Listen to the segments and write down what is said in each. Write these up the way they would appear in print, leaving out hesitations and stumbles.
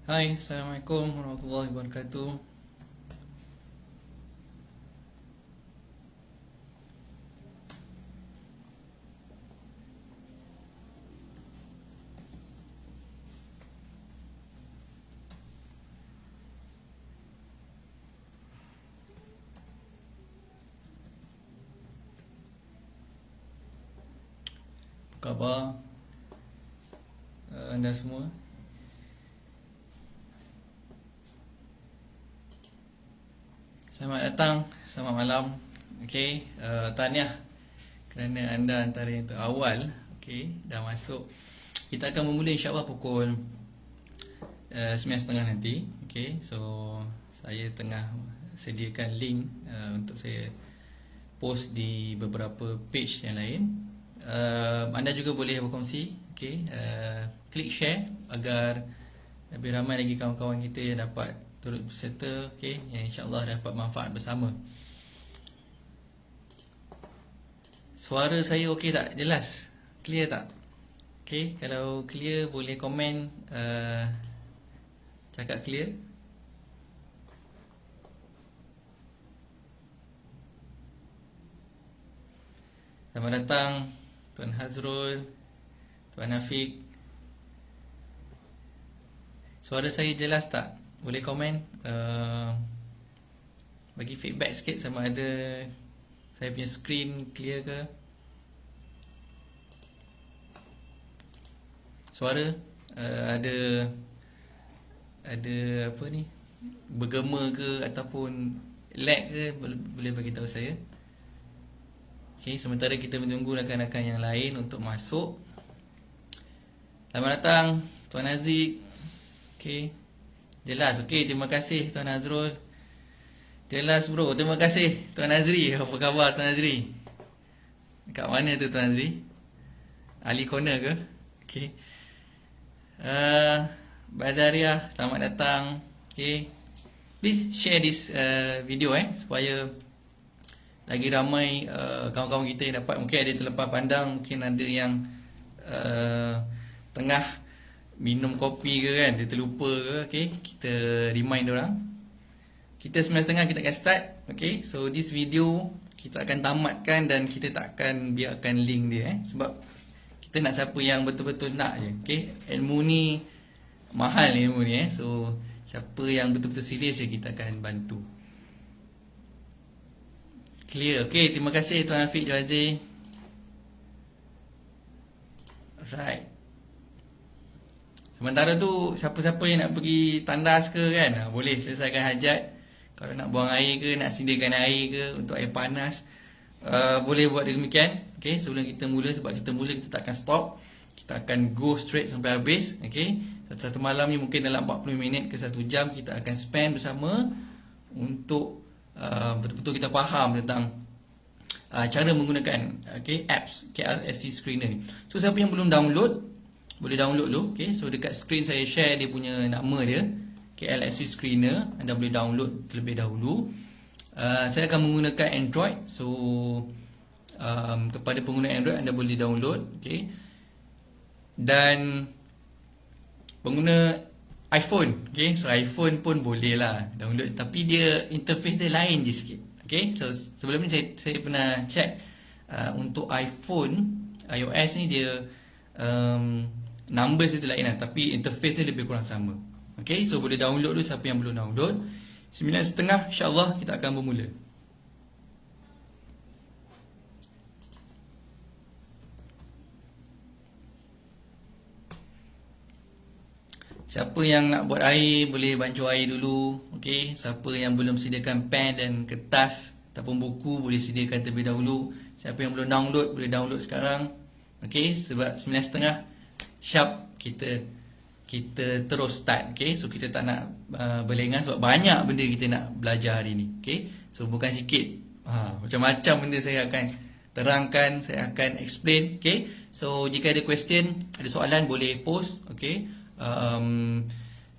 Hai, Assalamualaikum warahmatullahi wabarakatuh. Apa khabar anda semua? Selamat datang, selamat malam. Okey, tahniah kerana anda antara yang terawal. Okey, dah masuk. Kita akan bermula insya-Allah pukul 9.30 nanti. Okey, so saya tengah sediakan link untuk saya post di beberapa page yang lain. Anda juga boleh berkongsi, okey, klik share agar lebih ramai lagi kawan-kawan kita yang dapat turut berserta, okey, yang insya-Allah dapat manfaat bersama. Suara saya okey tak? Jelas? Clear tak? Okey, kalau clear boleh komen, cakap clear. Selamat datang Tuan Hazrul, Tuan Afiq. Suara saya jelas tak? Boleh komen, bagi feedback sikit sama ada saya punya screen clear ke. Suara ada apa ni, bergema ke ataupun lag ke, boleh bagi tahu saya. Okey, sementara kita menunggu rakan-rakan yang lain untuk masuk. Selamat datang Tuan Aziz. Okey. Jelas. Okey, terima kasih Tuan Azrul. Jelas bro. Terima kasih Tuan Azri. Apa khabar Tuan Azri? Kat mana tu Tuan Azri? Ali Corner ke? Okey. Badaria, selamat datang. Okey. Please share this video supaya lagi ramai kawan-kawan kita yang dapat. Mungkin ada terlepas pandang, mungkin ada yang tengah minum kopi ke kan, dia terlupa ke. Okay, kita remind orang. Kita 9.30 kita akan start. Okay, so this video kita akan tamatkan dan kita tak akan biarkan link dia sebab kita nak siapa yang betul-betul nak je. Okay, ilmu ni mahal ni, ilmu ni so siapa yang betul-betul serius je kita akan bantu. Clear. Okay, terima kasih Tuan Afiq Jawazir. Right. Sementara tu, siapa-siapa yang nak pergi tandas ke kan, boleh selesaikan hajat. Kalau nak buang air ke, nak sediakan air ke untuk air panas, boleh buat demikian. Okay, sebelum kita mula, sebab kita mula kita tak akan stop. Kita akan go straight sampai habis. Okay, satu malam ni mungkin dalam 40 minit ke 1 jam kita akan spend bersama untuk betul-betul kita faham tentang cara menggunakan apps KLSC Screener ni. So siapa yang belum download, boleh download dulu. Okay, so dekat screen saya share dia punya nama dia, KLSC Screener. Anda boleh download terlebih dahulu. Saya akan menggunakan Android. So kepada pengguna Android anda boleh download. Okay, dan pengguna iPhone, okay, so iPhone pun boleh lah download, tapi dia interface dia lain je sikit. Okay, so sebelum ni saya pernah check untuk iPhone, iOS ni dia numbers itu lain lah, tapi interface dia lebih kurang sama. Okay, so boleh download dulu siapa yang belum download. 9.30 insyaAllah kita akan bermula. Siapa yang nak buat air, boleh bancuh air dulu. Okey, siapa yang belum sediakan pen dan kertas ataupun buku, boleh sediakan terlebih dahulu. Siapa yang belum download, boleh download sekarang. Okey, sebab 9.30 sharp kita terus start. Okey, so kita tak nak berlengah sebab banyak benda kita nak belajar hari ni. Okey, so bukan sikit. Macam-macam benda saya akan terangkan, saya akan explain. Okey, so jika ada question, ada soalan, boleh post. Okey.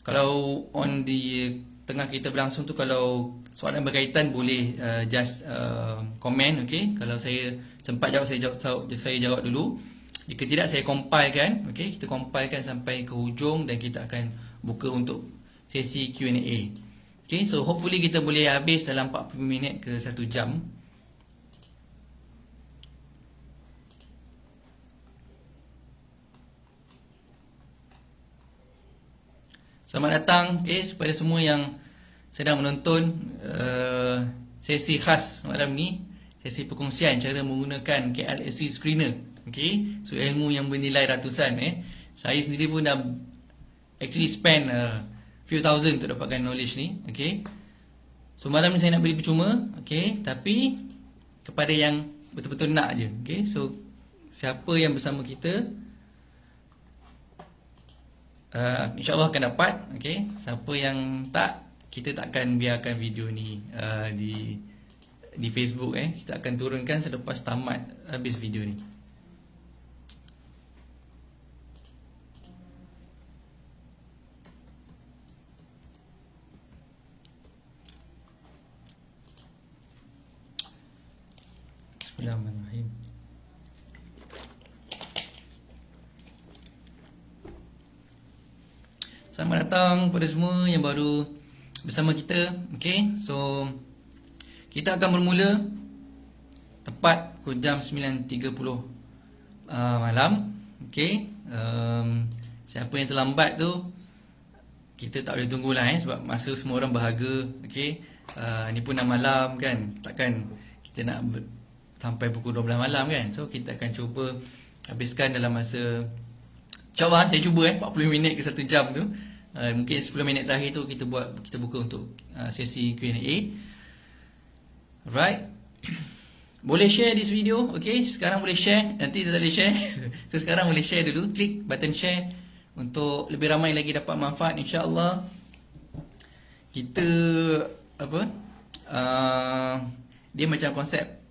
Kalau on di tengah kita berlangsung tu, kalau soalan berkaitan boleh just komen. Okay, kalau saya sempat jawab, saya jawab dulu. Jika tidak, saya compilekan. Okay, kita compilekan sampai ke hujung dan kita akan buka untuk sesi Q&A. Okay, so hopefully kita boleh habis dalam 40 minit ke 1 jam. Selamat datang kepada semua yang sedang menonton sesi khas malam ni, sesi perkongsian cara menggunakan KLSC Screener. Okay, so ilmu yang bernilai ratusan. Saya sendiri pun dah actually spend few thousand untuk dapatkan knowledge ni. Okay, so malam ni saya nak beri percuma. Okay, tapi kepada yang betul-betul nak je. Okay, so siapa yang bersama kita, InsyaAllah akan dapat. Okay, siapa yang tak, kita tak akan biarkan video ni di Facebook. Kita akan turunkan selepas tamat habis video ni. Bismillahirrahmanirrahim. Selamat datang kepada semua yang baru bersama kita. Okay, so kita akan bermula tepat pukul jam 9.30 malam. Okay, siapa yang terlambat tu kita tak boleh tunggulah sebab masa semua orang berharga. Okay, ni pun dah malam kan, takkan kita nak sampai pukul 12 malam kan. So kita akan cuba habiskan dalam masa, InsyaAllah saya cuba 40 minit ke 1 jam tu. Mungkin 10 minit terakhir tu kita buka untuk sesi Q&A. Alright. Boleh share this video. Okay, sekarang boleh share. Nanti tak boleh share. So sekarang boleh share dulu. Klik button share untuk lebih ramai lagi dapat manfaat, insyaAllah. Kita dia macam konsep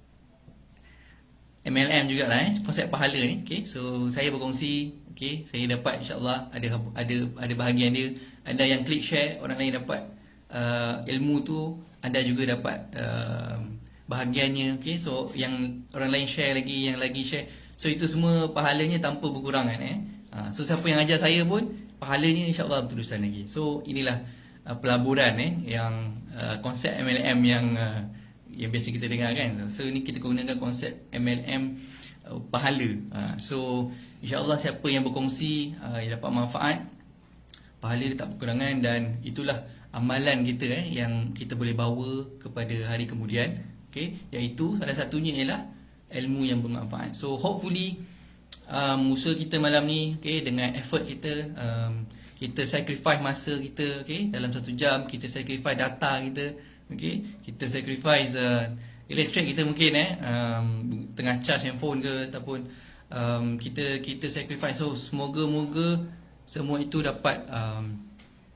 MLM jugalah, konsep pahala ni. Okay, so saya berkongsi, okay, saya dapat insyaAllah ada bahagian dia. Anda yang klik share, orang lain dapat ilmu tu, anda juga dapat bahagiannya. Okay, so yang orang lain share lagi, yang lagi share, so itu semua pahalanya tanpa berkurangan. So siapa yang ajar saya pun pahalanya insyaAllah berterusan lagi. So inilah pelaburan yang konsep MLM yang biasa kita dengar kan. So ni kita gunakan konsep MLM pahala. So insyaAllah siapa yang berkongsi yang dapat manfaat, pahala dia tak berkurangan. Dan itulah amalan kita yang kita boleh bawa kepada hari kemudian. Okay, iaitu salah satunya ialah ilmu yang bermanfaat. So hopefully usaha kita malam ni, okay, dengan effort kita, kita sacrifice masa kita, okay, dalam 1 jam kita sacrifice data kita. Okay, kita sacrifice elektrik kita mungkin tengah charge handphone ke, ataupun kita sacrifice. So semoga-moga semua itu dapat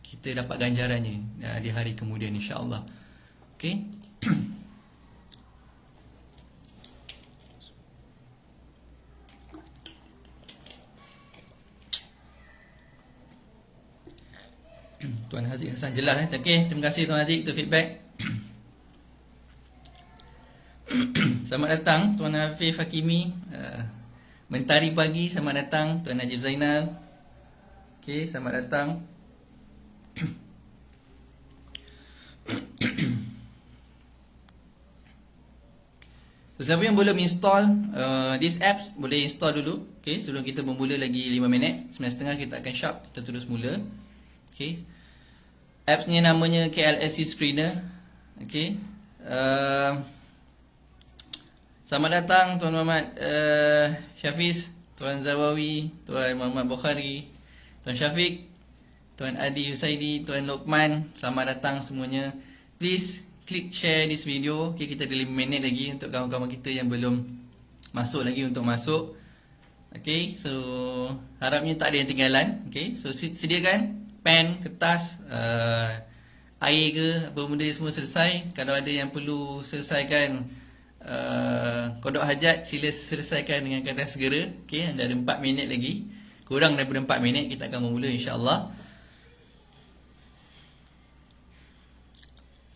kita dapat ganjarannya di hari kemudian, insya-Allah. Okay. Tuan Haziq Hassan jelas. Okay, terima kasih Tuan Haziq untuk feedback. Selamat datang Tuan Hafiz Hakimi, Mentari Pagi. Selamat datang Tuan Najib Zainal. Okay, selamat datang. So siapa yang belum install these apps, boleh install dulu. Okay, sebelum kita bermula lagi 5 minit. 9.30 kita akan sharp, kita terus mula. Okay, apps ni namanya KLSC Screener. Okay, selamat datang Tuan Muhammad Syafiz, Tuan Zawawi, Tuan Muhammad Bukhari, Tuan Syafiq, Tuan Adi Husaidi, Tuan Lokman. Selamat datang semuanya. Please klik share this video. Okay, kita ada 5 minit lagi untuk kawan-kawan kita yang belum masuk lagi untuk masuk. Okay, so harapnya tak ada yang tinggalan. Okay, so sediakan pen, kertas, air ke apa benda semua selesai. Kalau ada yang perlu selesaikan kodok hajat, sila selesaikan dengan keadaan segera. Okay, anda ada 4 minit lagi. Kurang daripada 4 minit kita akan memula, insyaAllah.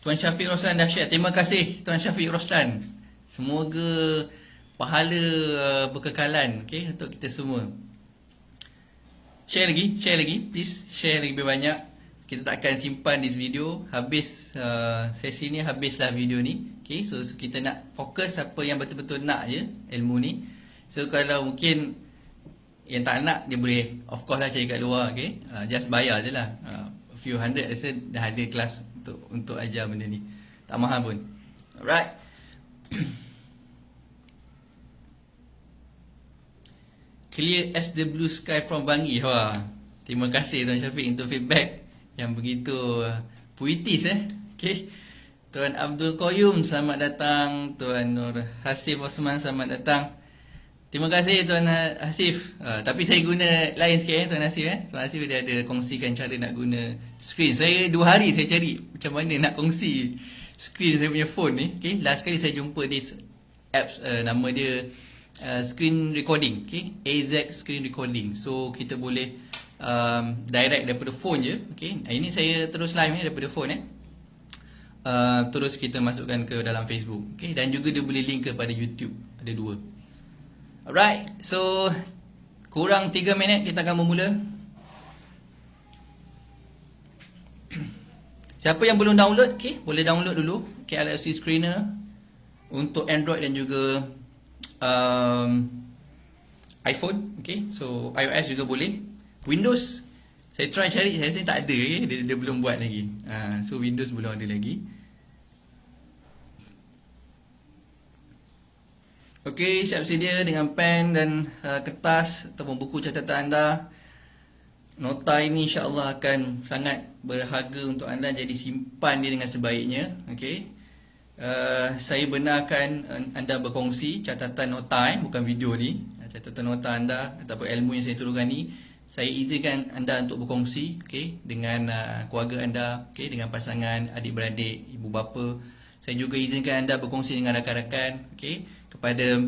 Tuan Syafiq Roslan dah share. Terima kasih Tuan Syafiq Roslan. Semoga pahala berkekalan, okay, untuk kita semua. Share lagi, please share lebih banyak. kita tak akan simpan this video. Habis sesi ni, habislah video ni. Okay, so kita nak fokus apa yang betul-betul nak je ilmu ni. So kalau mungkin yang tak nak, dia boleh of course lah cari kat luar. Okay, just bayar je lah, a few hundred rasa dah ada kelas untuk ajar benda ni, tak mahal pun. Alright. Clear as the blue sky from Bangi. Wah, terima kasih Tuan Syafiq untuk feedback yang begitu puitis Okay. Tuan Abdul Qayyum, selamat datang. Tuan Nur Hasif Osman, selamat datang. Terima kasih Tuan Hasif. Tapi saya guna lain sikit Tuan Hasif. Tuan Hasif dia ada kongsikan cara nak guna screen. Saya 2 hari saya cari macam mana nak kongsi screen saya punya phone ni. Okay. Last kali saya jumpa this apps, nama dia screen recording. Okay. AZ Screen Recording. So kita boleh direct daripada phone je. Okay. Ini saya terus live ni daripada phone terus kita masukkan ke dalam Facebook. Okay. Dan juga dia boleh link kepada YouTube. Ada 2. Alright, so kurang 3 minit kita akan bermula. Siapa yang belum download, okay, boleh download dulu KLFC Screener untuk Android dan juga iPhone. Okay, so iOS juga boleh. Windows, saya try cari, saya rasa tak ada, dia belum buat lagi. So Windows belum ada lagi. Okey, siap sedia dengan pen dan kertas ataupun buku catatan anda. Nota ini insya-Allah akan sangat berharga untuk anda, jadi simpan dia dengan sebaiknya. Okey. Saya benarkan anda berkongsi catatan nota, bukan video ni. Catatan nota anda ataupun ilmu yang saya turunkan ni, saya izinkan anda untuk berkongsi, okey, dengan keluarga anda, okey, dengan pasangan, adik-beradik, ibu bapa. Saya juga izinkan anda berkongsi dengan rakan-rakan, okey, kepada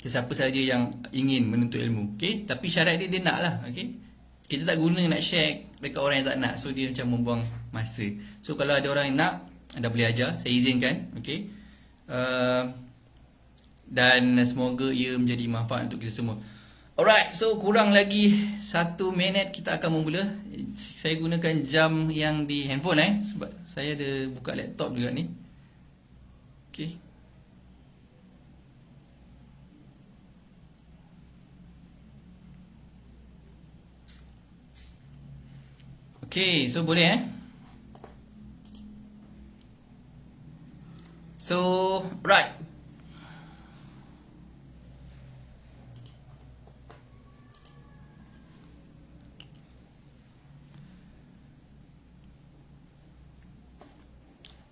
sesiapa sahaja yang ingin menuntut ilmu. Okay? Tapi syarat dia nak lah. Okay? Kita tak guna nak share dekat orang yang tak nak. So dia macam membuang masa. So kalau ada orang yang nak, anda boleh ajar, saya izinkan. Okay? Dan semoga ia menjadi manfaat untuk kita semua. Alright, so kurang lagi 1 minit kita akan memula. Saya gunakan jam yang di handphone sebab saya ada buka laptop juga ni. Okay. Okay, so boleh So, right.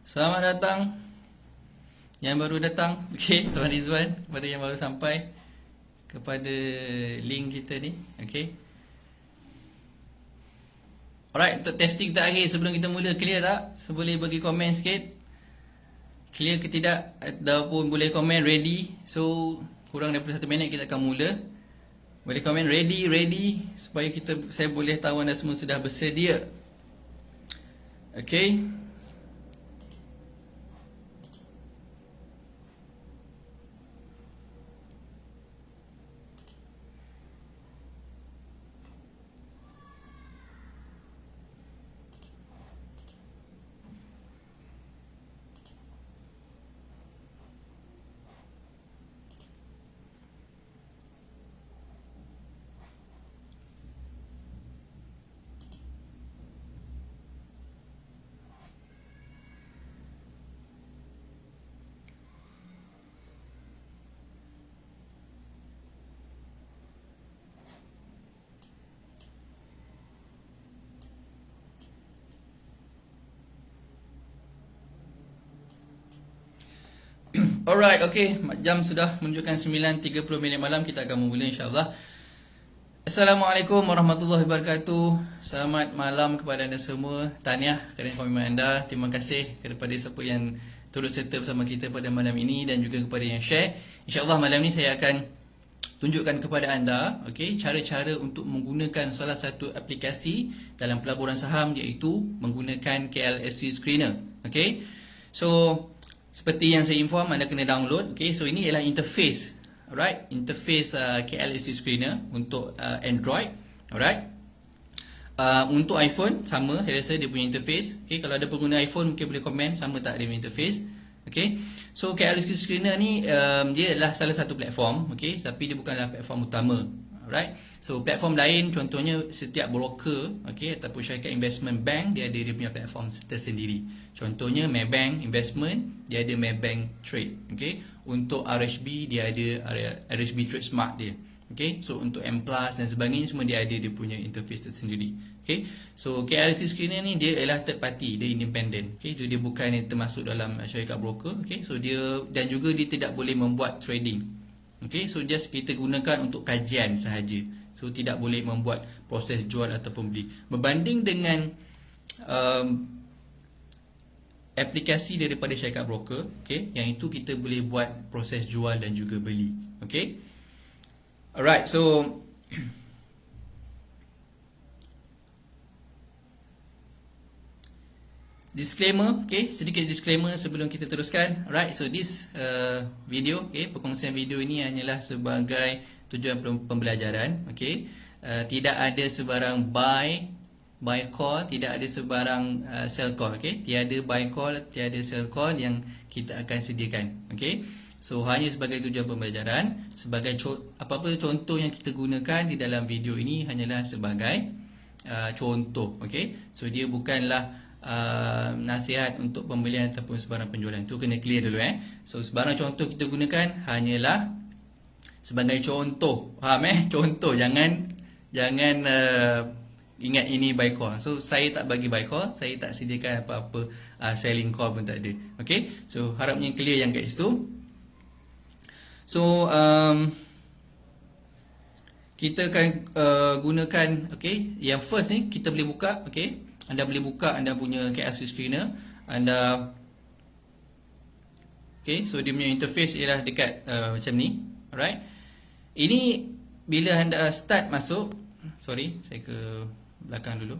Selamat datang yang baru datang. Okay, Tuan Rizwan, kepada yang baru sampai kepada link kita ni. Okay. Alright, untuk testing terakhir sebelum kita mula, clear tak? So boleh bagi komen sikit. Clear ke tidak? Ataupun boleh komen ready. So kurang daripada 1 minit kita akan mula. Boleh komen ready supaya saya boleh tahu anda semua sudah bersedia. Okay. Alright, okay. Jam sudah menunjukkan 9.30 minit malam. Kita akan memulai insyaAllah. Assalamualaikum warahmatullahi wabarakatuh. Selamat malam kepada anda semua. Tahniah kerana komitmen anda. Terima kasih kepada siapa yang turut serta bersama kita pada malam ini dan juga kepada yang share. InsyaAllah malam ini saya akan tunjukkan kepada anda, okay, cara-cara untuk menggunakan salah satu aplikasi dalam pelaburan saham, iaitu menggunakan KLSC Screener. Okay. So seperti yang saya inform, anda kena download. Okay, so ini ialah interface, alright, interface KLSC Screener untuk Android, alright. Untuk iPhone sama, saya rasa dia punya interface. Okay, kalau ada pengguna iPhone mungkin boleh komen sama tak dia punya interface. Okay, so KRSQ Screener ni dia adalah salah satu platform, okay, tapi dia bukanlah platform utama. Alright, so platform lain contohnya setiap broker, okay, ataupun syarikat investment bank dia ada dia punya platform tersendiri. Contohnya Maybank Investment dia ada Maybank Trade, okay. Untuk RHB dia ada RHB Trade Smart dia. Okay, so untuk M Plus dan sebagainya semua dia ada dia punya interface tersendiri. Okay, so KRSQ Screener ni dia ialah third party, dia independent. Okay, dia bukan yang termasuk dalam syarikat broker. Okay, so dia dan juga dia tidak boleh membuat trading. Okay, so just kita gunakan untuk kajian sahaja. So tidak boleh membuat proses jual ataupun beli. Berbanding dengan aplikasi daripada syarikat broker, okay, yang itu kita boleh buat proses jual dan juga beli. Okay. Alright, so disclaimer, okay, sedikit disclaimer sebelum kita teruskan. Alright, so this video, okay, perkongsian video ini hanyalah sebagai tujuan pembelajaran, okay. Tidak ada sebarang buy call, tidak ada sebarang sell call, okay. Tiada buy call, tiada sell call yang kita akan sediakan, okay. So hanya sebagai tujuan pembelajaran, sebagai apa-apa contoh yang kita gunakan di dalam video ini hanyalah sebagai contoh, okey. So dia bukanlah nasihat untuk pembelian ataupun sebarang penjualan. Tu kena clear dulu So sebarang contoh kita gunakan hanyalah sebagai contoh. Faham Contoh, jangan ingat ini buy call. So saya tak bagi buy call, saya tak sediakan apa-apa selling call pun tak ada. Okey. So harapnya clear yang kat situ. So kita akan gunakan, okay, yang first ni kita boleh buka, okay. Anda boleh buka anda punya KRSQ Screener. Anda, okay, so dia punya interface ialah dekat macam ni. Alright. Ini bila anda start masuk, sorry, saya ke belakang dulu.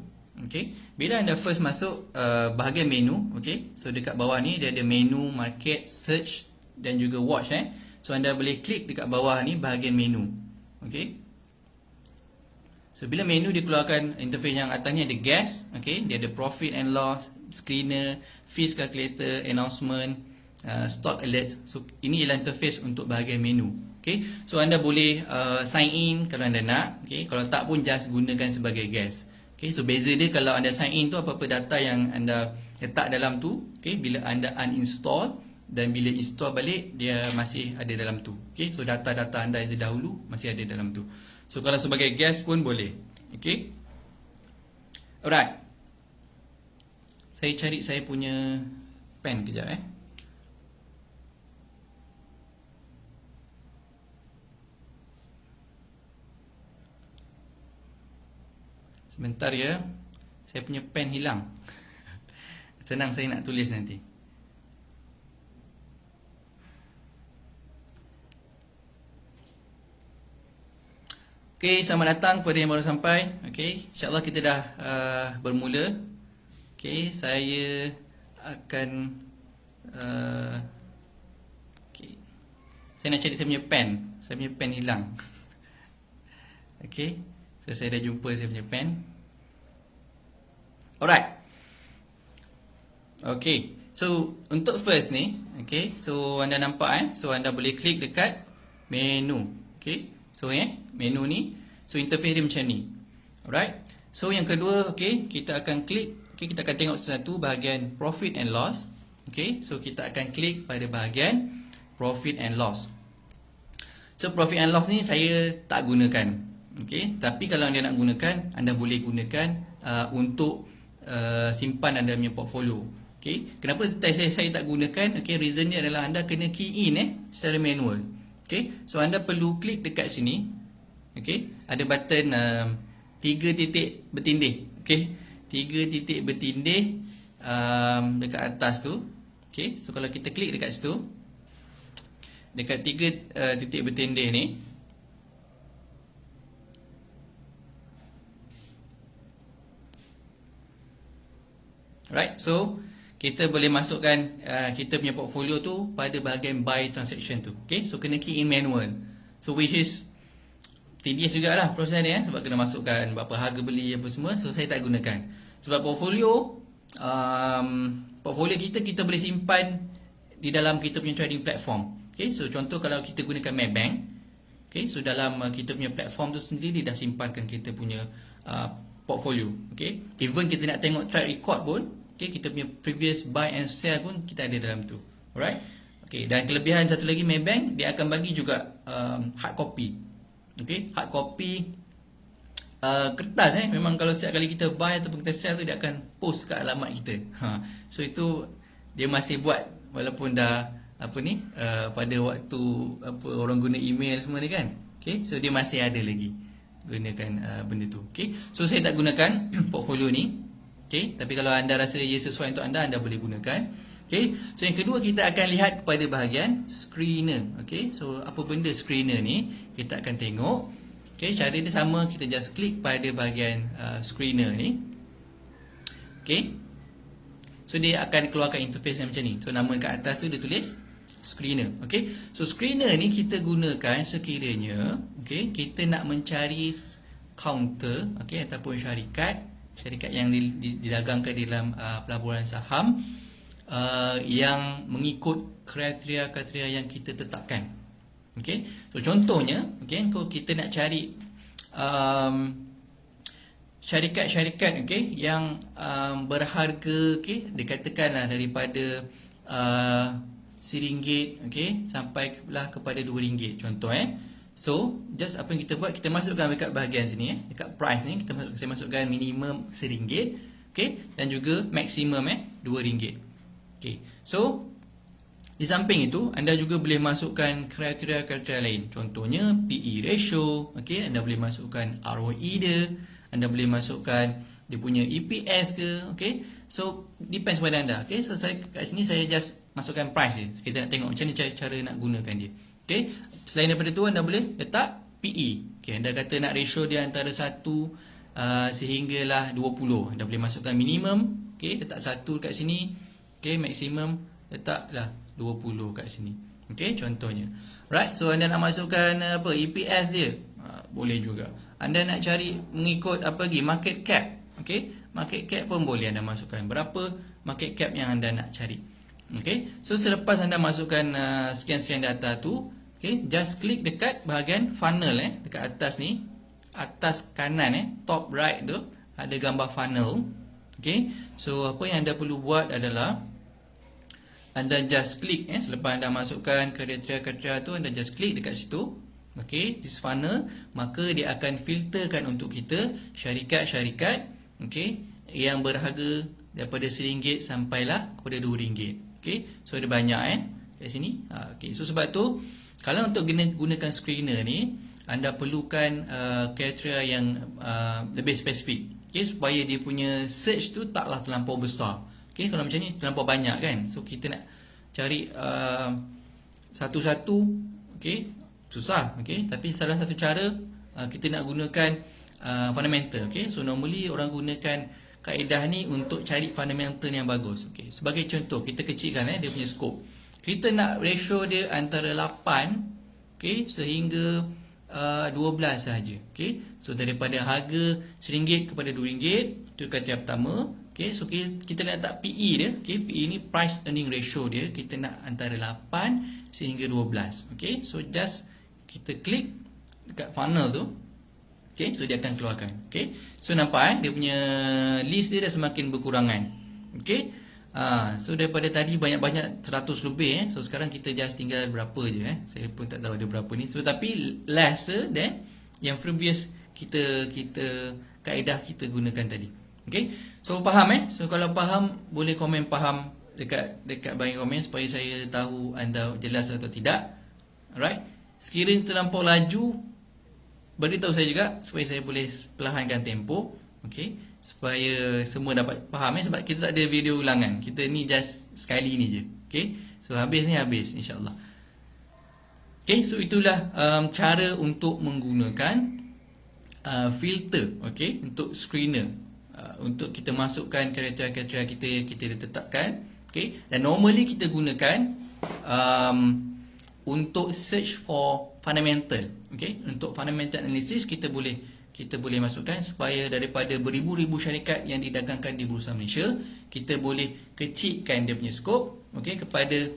Okay, bila anda first masuk bahagian menu, okay, so dekat bawah ni dia ada menu, market, search dan juga watch So anda boleh klik dekat bawah ni bahagian menu. Okay. So bila menu dia keluarkan interface yang atas ni ada gas, okay, dia ada profit and loss, screener, fees calculator, announcement, stock alerts. So ini ialah interface untuk bahagian menu. Okay. So anda boleh sign in kalau anda nak, okay. Kalau tak pun just gunakan sebagai gas. Okay. So beza dia kalau anda sign in tu apa-apa data yang anda letak dalam tu, okay, bila anda uninstall dan bila install balik dia masih ada dalam tu. Okay, so data-data anda yang dahulu masih ada dalam tu. So kalau sebagai guest pun boleh. Okay. Alright. Saya cari saya punya pen kejap Sebentar ya. Saya punya pen hilang. Senang saya nak tulis nanti. Okay, selamat datang kepada yang baru sampai. Okay, insyaAllah kita dah bermula. Okay, saya akan okay. Saya nak cari saya punya pen. Saya punya pen hilang. Okay, so saya dah jumpa saya punya pen. Alright. Okay, so untuk first ni, okay, so anda nampak so anda boleh klik dekat menu. Okay, so menu ni, so interface dia macam ni. Alright. So yang kedua, okay, kita akan klik, okay, kita akan tengok satu bahagian profit and loss. Okay, so kita akan klik pada bahagian profit and loss. So profit and loss ni saya tak gunakan. Okay, tapi kalau anda nak gunakan, anda boleh gunakan untuk simpan anda punya portfolio. Okay, kenapa saya tak gunakan? Okay, reason ni adalah anda kena key in secara manual. Okay, so anda perlu klik dekat sini. Okay, ada button 3 titik bertindih. Okay, 3 titik bertindih dekat atas tu. Okay, so kalau kita klik dekat situ, dekat 3 titik bertindih ni, right, so kita boleh masukkan kita punya portfolio tu pada bahagian buy transaction tu. Okay, so kena key in manual. So which is tedious jugalah proses dia sebab kena masukkan berapa harga beli apa semua, so saya tak gunakan. Sebab portfolio kita boleh simpan di dalam kita punya trading platform. Okay, so contoh kalau kita gunakan Maybank, okay, so dalam kita punya platform tu sendiri dia dah simpankan kita punya portfolio. Okay, even kita nak tengok track record pun, okay, kita punya previous buy and sell pun kita ada dalam tu. Alright. Okay, dan kelebihan satu lagi Maybank, dia akan bagi juga hard copy. Okay, hard copy kertas memang kalau setiap kali kita buy ataupun kita sell tu dia akan post kat alamat kita. So itu dia masih buat walaupun dah pada waktu orang guna email semua ni kan. Okay, so dia masih ada lagi gunakan benda tu. Okay, so saya tak gunakan portfolio ni. Okay, tapi kalau anda rasa ia sesuai untuk anda boleh gunakan. Okay, so yang kedua kita akan lihat kepada bahagian screener. Okay, so apa benda screener ni? Kita akan tengok. Okay, cara dia sama, kita just klik pada bahagian screener ni. Okay, so dia akan keluarkan interface yang macam ni. So nama kat atas tu dia tulis screener. Okay, so screener ni kita gunakan sekiranya kita nak mencari counter, ataupun syarikat yang didagangkan di dalam pelaburan saham yang mengikut kriteria-kriteria yang kita tetapkan. Okay, so contohnya, kalau kita nak cari syarikat-syarikat yang berharga, dikatakanlah daripada RM1 sampai kepada RM2 contoh. So just apa yang kita buat, kita masukkan dekat bahagian sini dekat price ni saya masukkan minimum RM1, dan juga maksimum RM2. So di samping itu anda juga boleh masukkan kriteria-kriteria lain. Contohnya PE ratio, anda boleh masukkan ROE dia, anda boleh masukkan dia punya EPS ke, so depends pada anda. So saya kat sini saya just masukkan price je. So, kita nak tengok macam mana cara nak gunakan dia. Selain daripada tu anda boleh letak PE. Anda kata nak ratio dia antara 1 sehinggalah 20. Anda boleh masukkan minimum, letak 1 kat sini. Maksimum letaklah 20 kat sini. Contohnya. Right, so anda nak masukkan EPS dia, boleh juga. Anda nak cari mengikut market cap. Market cap pun boleh anda masukkan berapa market cap yang anda nak cari. So selepas anda masukkan sekian-sekian data tu, just klik dekat bahagian funnel dekat atas ni, atas kanan top right tu ada gambar funnel. So apa yang anda perlu buat adalah anda just klik selepas anda masukkan kriteria-kriteria tu, anda just klik dekat situ. This funnel, maka dia akan filterkan untuk kita syarikat-syarikat yang berharga daripada RM1 sampailah kepada RM2. So ada banyak kat sini. So sebab tu kalau untuk gunakan screener ni, anda perlukan kriteria yang lebih spesifik, supaya dia punya search tu taklah terlampau besar. Kalau macam ni terlampau banyak kan, so kita nak cari satu-satu susah. Tapi salah satu cara kita nak gunakan fundamental. So normally orang gunakan kaedah ni untuk cari fundamental yang bagus. Sebagai contoh, kita kecilkan dia punya scope. Kita nak ratio dia antara 8 sehingga 12 sahaja. So daripada harga RM1 kepada RM2, itu kriteria pertama. So kita nak letak PE dia. PE ni price earning ratio dia, kita nak antara 8 sehingga 12. So just kita klik dekat funnel tu. So dia akan keluarkan. So nampak dia punya list dia dah semakin berkurangan. So daripada tadi banyak-banyak 100 lebih. So sekarang kita just tinggal berapa je. Saya pun tak tahu ada berapa ni. So tapi lesser than yang previous kita kaedah kita gunakan tadi. So faham So kalau faham, boleh komen faham dekat bahagian komen supaya saya tahu anda jelas atau tidak. Alright. Sekiranya terlampau laju, beritahu saya juga supaya saya boleh perlahankan tempo. Supaya semua dapat faham sebab kita tak ada video ulangan. Kita ni just sekali ni je. So habis ni habis insya-Allah. So itulah cara untuk menggunakan filter untuk screener. Untuk kita masukkan kriteria-kriteria kita tetapkan. Dan normally kita gunakan untuk search for fundamental. Okay, untuk fundamental analysis kita boleh masukkan supaya daripada beribu-ribu syarikat yang didagangkan di Bursa Malaysia, kita boleh kecilkan dia punya skop, okay, kepada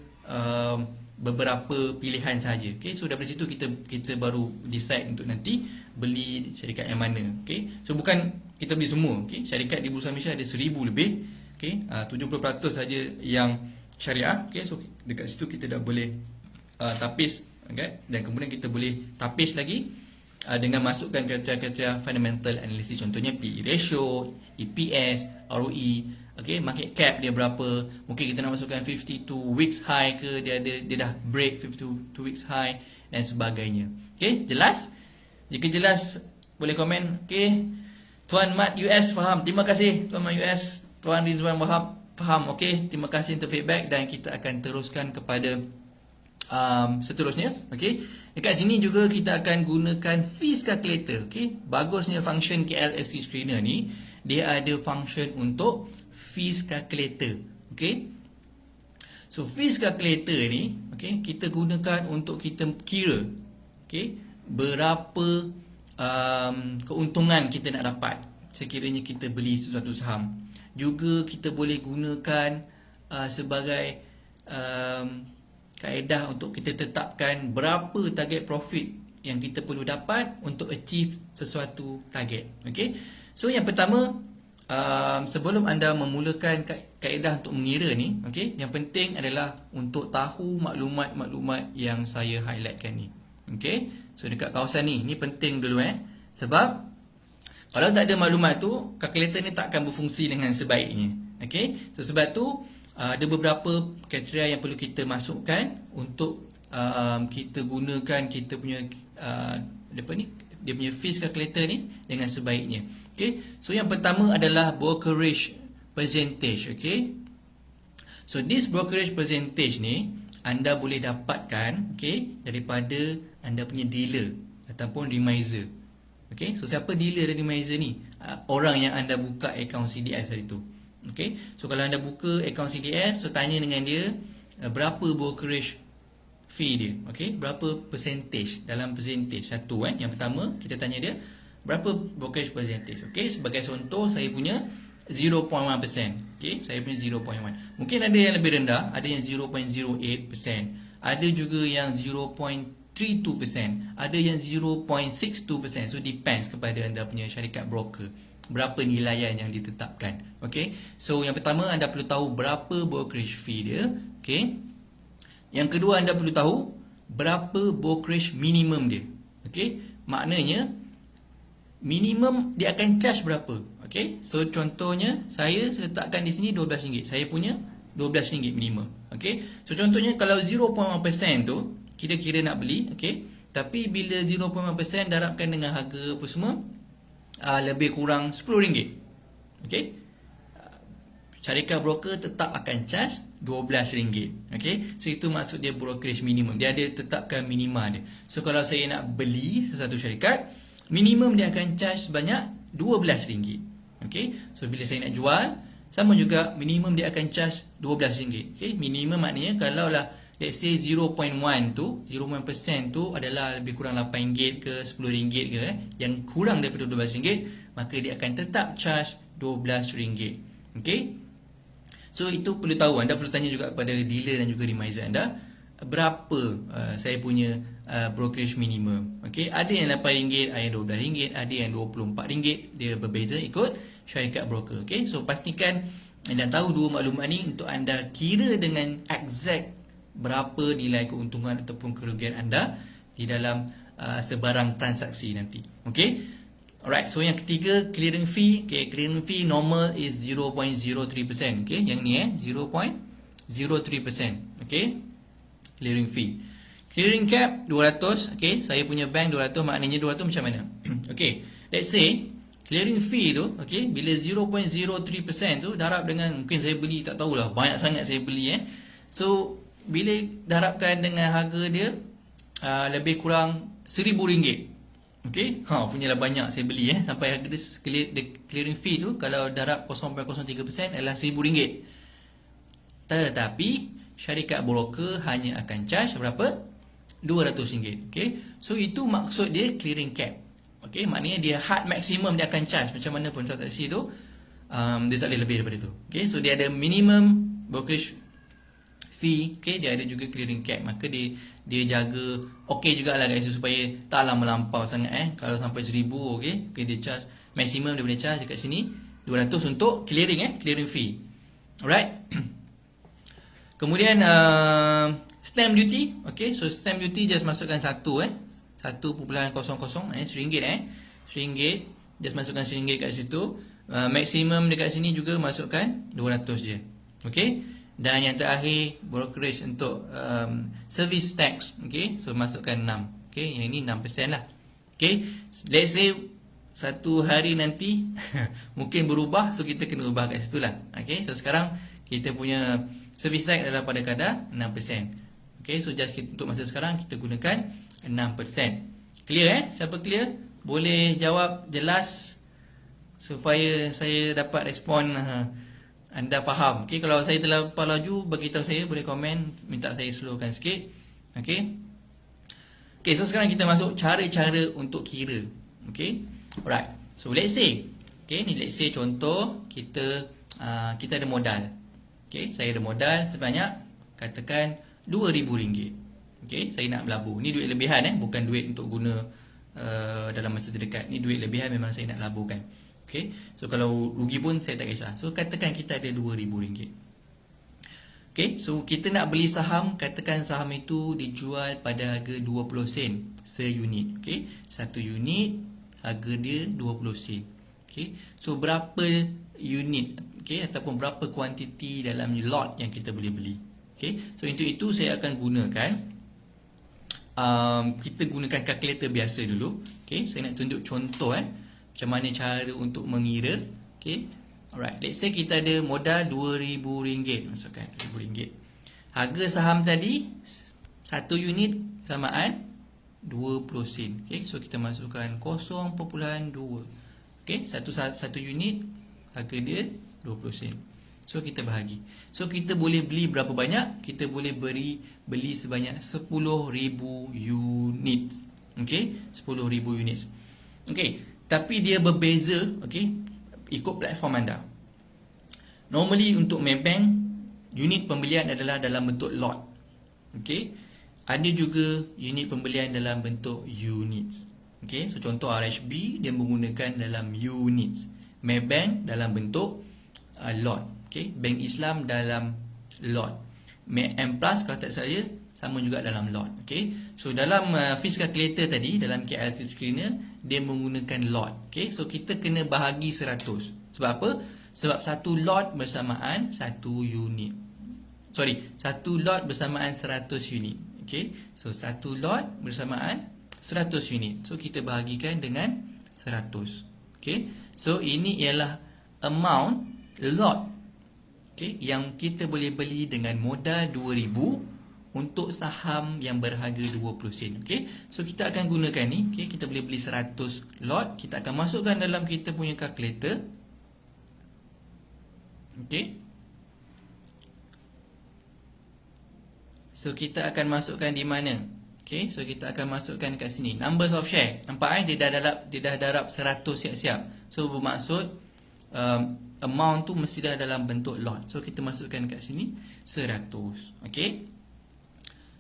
beberapa pilihan sahaja. Okay, so dari situ kita baru decide untuk nanti beli syarikat yang mana. Okay, so bukan kita beli semua. Okay, syarikat di Bursa Malaysia ada 1000 lebih. Okay, 70% saja yang syariah. Okay, so dekat situ kita dah boleh tapis. Okay, dan kemudian kita boleh tapis lagi dengan masukkan kriteria-kriteria fundamental analysis, contohnya PE ratio, EPS, ROE, okay, market cap dia berapa, mungkin kita nak masukkan 52 weeks high ke, dia dah break 52 weeks high dan sebagainya. Okay, jelas? Jika jelas boleh komen. Okay, Tuan Mat US faham, terima kasih Tuan Mat US, Tuan Rizwan Wahab faham. Okay, terima kasih untuk feedback dan kita akan teruskan kepada seterusnya. Okay, dekat sini juga kita akan gunakan fees calculator. Okay, bagusnya function KLFC screener ni, dia ada function untuk fees calculator. Okay, so fees calculator ni, okay, kita gunakan untuk kita kira, okay, berapa keuntungan kita nak dapat sekiranya kita beli sesuatu saham. Juga kita boleh gunakan sebagai kaedah untuk kita tetapkan berapa target profit yang kita perlu dapat untuk achieve sesuatu target. Okay, so yang pertama, sebelum anda memulakan kaedah untuk mengira ni, okay, yang penting adalah untuk tahu maklumat-maklumat yang saya highlightkan ni. Okay, so dekat kawasan ni penting dulu sebab kalau tak ada maklumat tu, kalkulator ni tak akan berfungsi dengan sebaiknya. Okay, so sebab tu ada beberapa kriteria yang perlu kita masukkan untuk kita gunakan kita punya dia punya fees calculator ni dengan sebaiknya. Okay, so yang pertama adalah brokerage percentage. Okay, so this brokerage percentage ni anda boleh dapatkan, okay, daripada anda punya dealer ataupun remiser. Okay, so siapa dealer dan remiser ni? Orang yang anda buka akaun CDS hari tu. Okay, so kalau anda buka akaun CDS, so tanya dengan dia berapa brokerage fee dia. Okay, berapa percentage dalam percentage satu. Yang pertama kita tanya dia berapa brokerage percentage. Okay, sebagai contoh saya punya 0.1%. Okay, saya punya 0.1. Mungkin ada yang lebih rendah, ada yang 0.08%, ada juga yang 0.32%, ada yang 0.62%. So depends kepada anda punya syarikat broker, berapa nilaian yang ditetapkan. Okay, so yang pertama anda perlu tahu berapa brokerage fee dia. Okay, yang kedua anda perlu tahu berapa brokerage minimum dia. Okay, maknanya minimum dia akan charge berapa. Okay, so contohnya saya letakkan di sini RM12, saya punya RM12 minimum. Okay, so contohnya kalau 0.1% tu kira-kira nak beli, okay, tapi bila 0.1% darabkan dengan harga apa semua, lebih kurang RM10. Okay, syarikat broker tetap akan charge RM12. Okay, so itu maksud dia brokerage minimum. Dia ada tetapkan minima dia. So kalau saya nak beli sesuatu syarikat, minimum dia akan charge sebanyak RM12. Okay, so bila saya nak jual, sama juga minimum dia akan charge RM12. Okay, minimum maknanya kalau lah let's say 0.1 tu, 0.1% tu adalah lebih kurang RM8 ke RM10 ke, yang kurang daripada RM12, maka dia akan tetap charge RM12. Okay, so itu perlu tahu. Anda perlu tanya juga kepada dealer dan juga remiser anda berapa saya punya brokerage minimum. Okay, ada yang RM8, ada yang RM12, ada yang RM24. Dia berbeza ikut syarikat broker. Okay, so pastikan anda tahu dua maklumat ni untuk anda kira dengan exact berapa nilai keuntungan ataupun kerugian anda di dalam sebarang transaksi nanti. Okay, alright, so yang ketiga clearing fee. Okay, clearing fee normal is 0.03%. Okay, yang ni 0.03%. Okay, clearing fee. Clearing cap 200. Okay, saya punya bank 200, maknanya 200 macam mana? Okay, let's say clearing fee tu, okay, bila 0.03% tu darab dengan, mungkin saya beli tak tahulah, banyak sangat saya beli so bila darabkan dengan harga dia lebih kurang RM1000. Okay, punyalah banyak saya beli sampai harga dia, clearing fee tu kalau darab 0.03% adalah RM1000. Tetapi syarikat broker hanya akan charge berapa? RM200. Okay, so itu maksud dia clearing cap. Okay, maknanya dia hard maximum dia akan charge macam mana pun transaksi tu, dia tak boleh lebih daripada tu. Okay, so dia ada minimum brokerage fee, okay, dia ada juga clearing cap. Maka dia jaga okey jugalah guys, supaya taklah melampau sangat. Kalau sampai 1000, okay, dia charge maximum, dia boleh charge dekat sini 200 untuk clearing fee. Alright. Kemudian stamp duty. Okay, so stamp duty just masukkan 1 1.00 RM1 RM1 just masukkan RM1 kat situ. Maksimum dekat sini juga masukkan 200 je. Okay, dan yang terakhir brokerage untuk service tax. Okay, so masukkan 6. Okay, yang ini 6% lah. Okay, let's say satu hari nanti mungkin berubah, so kita kena ubah kat situ lah. Okay, so sekarang kita punya service tax adalah pada kadar 6%. Okay, so just untuk masa sekarang kita gunakan 6%. Clear Siapa clear? Boleh jawab jelas supaya saya dapat respon anda faham. Okay, kalau saya terlampau laju, beritahu saya, boleh komen, minta saya slowkan sikit. Okay. Okay, so sekarang kita masuk cara-cara untuk kira. Okay, alright. So let's say, okay, ni let's say contoh kita ada modal. Okay, saya ada modal sebanyak katakan RM2,000. Okay, saya nak berlabur. Ni duit lebihan bukan duit untuk guna dalam masa terdekat. Ni duit lebihan, memang saya nak laburkan. Okay, so kalau rugi pun saya tak kisah. So katakan kita ada RM2,000. Okay, so kita nak beli saham. Katakan saham itu dijual pada harga 20 sen seunit. Okay, satu unit harga dia 20 sen. Okay, so berapa unit, okay, ataupun berapa kuantiti dalam lot yang kita boleh beli. Okay, so untuk itu saya akan gunakan kita gunakan kalkulator biasa dulu. Okay, saya nak tunjuk contoh macam mana cara untuk mengira. Okay, alright, let's say kita ada modal RM2,000. Masukkan RM2,000. Harga saham tadi satu unit samaan 20 sen. Okay, so kita masukkan 0.2. Okay, satu unit harga dia 20 sen. So kita bahagi. So kita boleh beli berapa banyak? Kita boleh beli sebanyak 10,000 unit. Okay, 10,000 unit. Okay, tapi dia berbeza, okay, ikut platform anda. Normally untuk Maybank, unit pembelian adalah dalam bentuk lot. Okay, ada juga unit pembelian dalam bentuk units. Okay, so contoh RHB dia menggunakan dalam units. Maybank dalam bentuk lot. Okay, Bank Islam dalam lot. M Plus kalau tak salah sama juga dalam lot. Okay, so dalam fees calculator tadi, dalam KL Fees Screener, dia menggunakan lot. Okay, so kita kena bahagi 100. Sebab apa? Sebab satu lot bersamaan satu unit. Satu lot bersamaan 100 unit. Okay, so satu lot bersamaan 100 unit. So kita bahagikan dengan 100. Okay, so ini ialah amount lot, okay, yang kita boleh beli dengan modal 2,000 untuk saham yang berharga 20 sen. Okay, so kita akan gunakan ni. Okay, kita boleh beli 100 lot. Kita akan masukkan dalam kita punya calculator. Okay, so kita akan masukkan di mana? Okay, so kita akan masukkan kat sini. Numbers of share. Nampak dia dah darab 100 siap-siap. So bermaksud amount tu mesti dah dalam bentuk lot. So kita masukkan kat sini 100. Okay,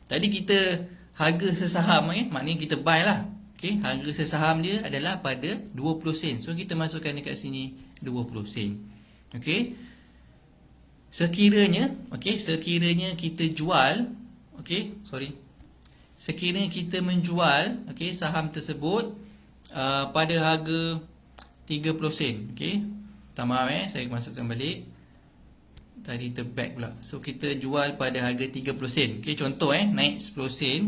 tadi kita harga sesaham, maknanya kita buy lah. Okay, harga sesaham dia adalah pada 20 sen. So kita masukkan dekat sini 20 sen. Okay, sekiranya kita jual, sekiranya kita menjual, saham tersebut pada harga 30 sen. Okay, tak maaf saya masukkan balik. Tadi terback pula. So kita jual pada harga 30 sen. Okay, contoh naik 10 sen.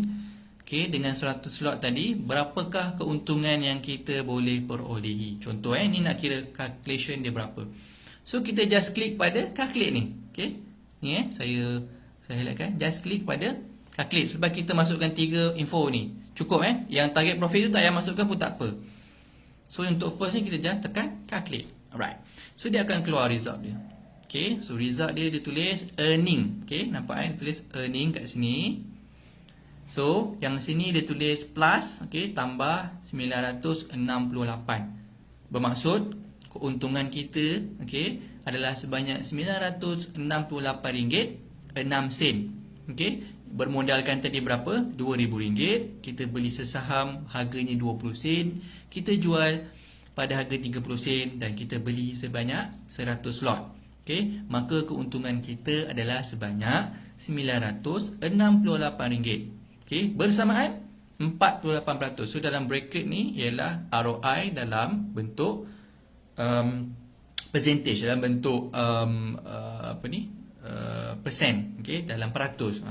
Okay, dengan 100 slot tadi, berapakah keuntungan yang kita boleh perolehi? Contoh ni nak kira calculation dia berapa. So kita just klik pada calculate ni. Okay, ni saya highlightkan. Just klik pada calculate. Sebab kita masukkan 3 info ni. Cukup Yang target profit tu tak payah masukkan pun tak apa. So untuk first ni kita just tekan calculate. Alright. So dia akan keluar result dia. Okay, so result dia tulis earning. Okay, nampak dia tulis earning kat sini. So yang sini dia tulis plus, okey, tambah 968. Bermaksud keuntungan kita, okey, adalah sebanyak RM968.06. Okey, bermodalkan tadi berapa? RM2,000. Kita beli sesaham harganya 20 sen, kita jual pada harga 30 sen dan kita beli sebanyak 100 lot. Okey, maka keuntungan kita adalah sebanyak RM968. Okey, bersamaan 48%. So dalam bracket ni ialah ROI dalam bentuk percentage, dalam bentuk persen, okey, dalam peratus.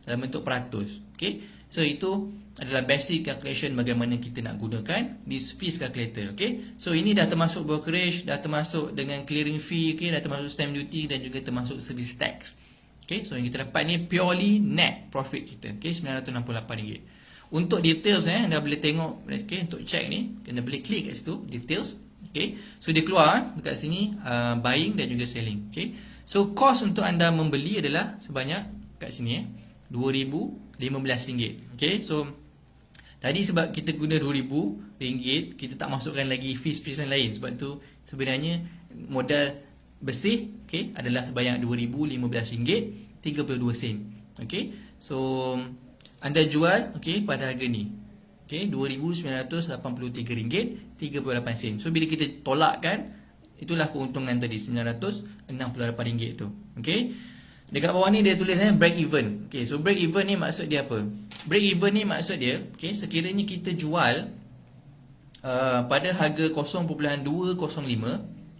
Dalam bentuk peratus. Okey. So itu adalah basic calculation bagaimana kita nak gunakan this fees calculator. Okey. So ini dah termasuk brokerage, dah termasuk dengan clearing fee, okey, dah termasuk stamp duty dan juga termasuk service tax. Okay, so yang kita dapat ni purely net profit kita. Okay, RM968. Untuk details anda boleh tengok, okay, untuk check ni, anda boleh klik kat situ details. Okay, so dia keluar dekat sini buying dan juga selling. Okay, so cost untuk anda membeli adalah sebanyak kat sini RM2,015. Okay, so tadi sebab kita guna RM2,000, kita tak masukkan lagi fees-fees yang lain. Sebab tu sebenarnya modal bersih, okay, adalah sebanyak RM2,015.32. Okay, so anda jual, okay, pada harga ni, okay, RM2,983.38. So bila kita tolakkan, itulah keuntungan tadi RM968 tu. Okay, dekat bawah ni dia tulis break even. Okay, so break even ni maksud dia apa? Break even ni maksud dia, okay, sekiranya kita jual pada harga 0.205,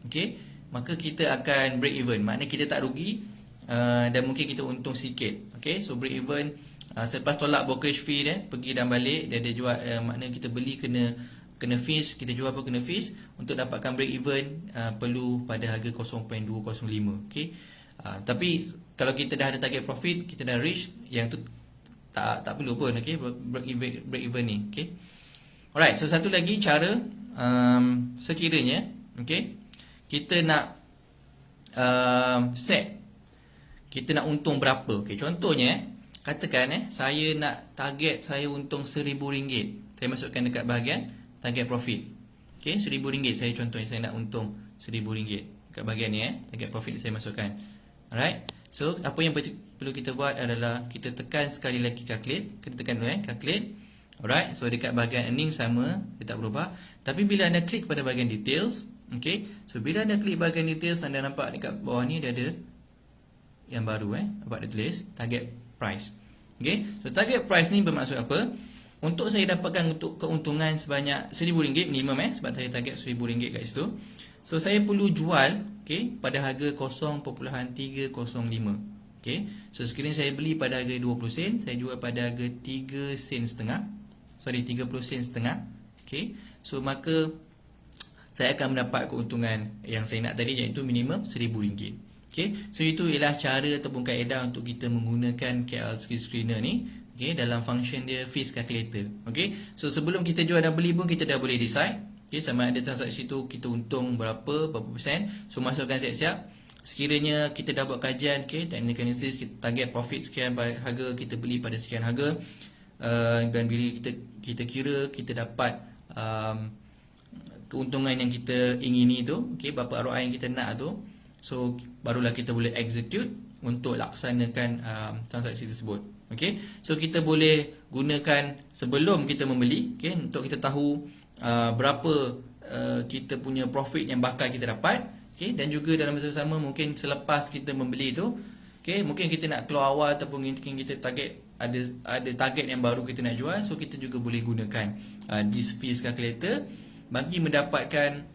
okay, maka kita akan break even. Maknanya kita tak rugi dan mungkin kita untung sikit. Okay, so break even selepas tolak brokerage fee dia, pergi dan balik, dia ada jual, maknanya kita beli kena fees, kita jual pun kena fees. Untuk dapatkan break even perlu pada harga 0.205. Okay, tapi kalau kita dah ada target profit, kita dah reach, yang tu tak perlu pun, okay, break even ni. Okay, alright, so satu lagi cara sekiranya, okay, kita nak set, kita nak untung berapa. Okay, contohnya katakan saya nak target saya untung RM1,000. Saya masukkan dekat bahagian target profit. Okay, RM1,000 saya contohnya, saya nak untung RM1,000. Dekat bahagian ni target profit saya masukkan. Alright, so apa yang perlu kita buat adalah kita tekan sekali lagi calculate. Kita tekan dulu calculate. Alright, so dekat bahagian earning sama, dia tak berubah. Tapi bila anda klik pada bahagian details, okay, so bila anda klik bahagian details, anda nampak dekat bawah ni dia ada yang baru, nampak dia tulis target price. Okay, so target price ni bermaksud apa? Untuk saya dapatkan untuk keuntungan sebanyak RM1,000 minimum, sebab saya target RM1,000 kat situ. So saya perlu jual, okay, pada harga 0.305. Okay, so sekiranya saya beli pada harga 20 sen, saya jual pada harga 3 sen setengah. 30 sen setengah. Okay, so maka saya akan mendapat keuntungan yang saya nak tadi, iaitu minimum RM1,000. Okay, so itu ialah cara ataupun kaedah untuk kita menggunakan KL Skills Screener ni, okay, dalam function dia fees calculator. Okay, so sebelum kita jual dan beli pun kita dah boleh decide, okay, sama ada transaksi tu kita untung berapa persen. So masukkan siap-siap. Sekiranya kita dah buat kajian, okay, technical analysis, kita target profit sekian harga, kita beli pada sekian harga, dan bila kita kira kita dapat keuntungan yang kita ingini tu, okay, berapa ROI yang kita nak tu, so barulah kita boleh execute untuk laksanakan transaksi tersebut. Okay, so kita boleh gunakan sebelum kita membeli, okay, untuk kita tahu berapa kita punya profit yang bakal kita dapat, okay, dan juga dalam masa sama mungkin selepas kita membeli tu, okay, mungkin kita nak keluar awal ataupun mungkin kita target ada target yang baru kita nak jual, so kita juga boleh gunakan this fees calculator bagi mendapatkan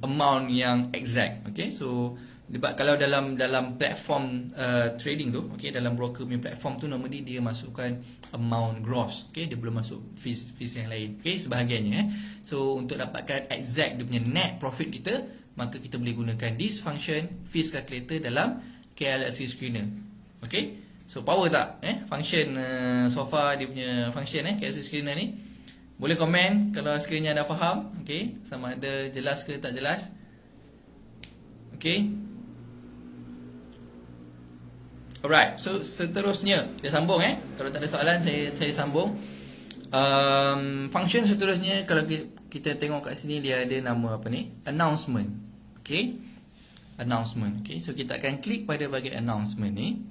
amount yang exact. Okay, so kalau dalam platform trading tu, okay, dalam broker punya platform tu normally dia masukkan amount gross, okay, dia belum masuk fees yang lain, okay, sebahagiannya. So untuk dapatkan exact dia punya net profit kita, maka kita boleh gunakan this function fees calculator dalam KLSC Screener. Okay, so power tak function so far dia punya function KLSC Screener ni? Boleh komen kalau sekiranya anda faham, okay, sama ada jelas ke tak jelas. Okay, Alright, so seterusnya kita sambung Kalau tak ada soalan saya sambung. Function seterusnya kalau kita tengok kat sini dia ada nama apa ni? Announcement. Okay? Announcement. Okay, so kita akan klik pada bahagian announcement ni.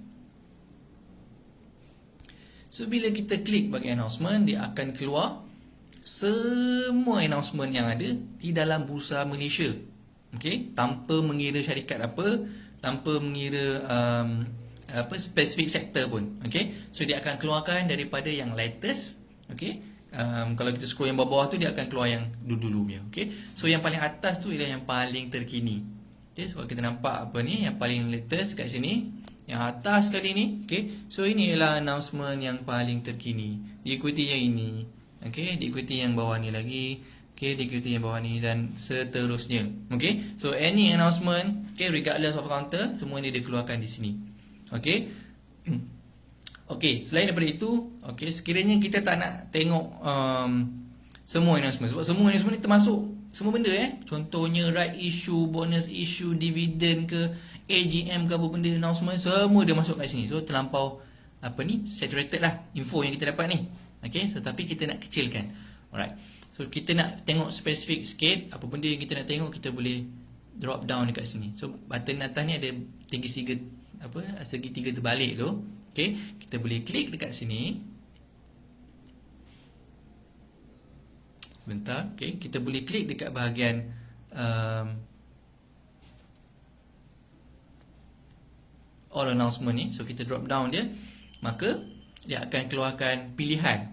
So bila kita klik bahagian announcement, dia akan keluar semua announcement yang ada di dalam Bursa Malaysia. Okay, tanpa mengira syarikat apa, tanpa mengira spesifik sektor pun. Okay, so dia akan keluarkan daripada yang latest. Okay, kalau kita scroll yang bawah tu dia akan keluar yang dulu-dulu punya. Okay, so yang paling atas tu ialah yang paling terkini. Okay, so kita nampak apa ni, yang paling latest kat sini, yang atas sekali ni. Okay, so ini ialah announcement yang paling terkini. Diikuti yang ini. Okay, diikuti yang bawah ni lagi. Okay, diikuti yang bawah ni dan seterusnya. Okay, so any announcement, okay, regardless of counter, semua ni dikeluarkan di sini. Okay. Okay, selain daripada itu, okay, sekiranya kita tak nak tengok semua announcement, sebab semua announcement ni termasuk semua benda contohnya right issue, bonus issue, dividend ke, AGM ke apa benda, announcement, semua dia masuk kat sini. So terlampau apa ni, saturated lah info yang kita dapat ni. Okay, so tapi kita nak kecilkan. Alright, so kita nak tengok spesifik sikit, apa benda yang kita nak tengok, kita boleh drop down dekat sini. So button atas ni ada segitiga terbalik tu. Okay, kita boleh klik dekat sini. Sebentar. Okay, kita boleh klik dekat bahagian all announcement ni. So kita drop down dia, maka dia akan keluarkan pilihan.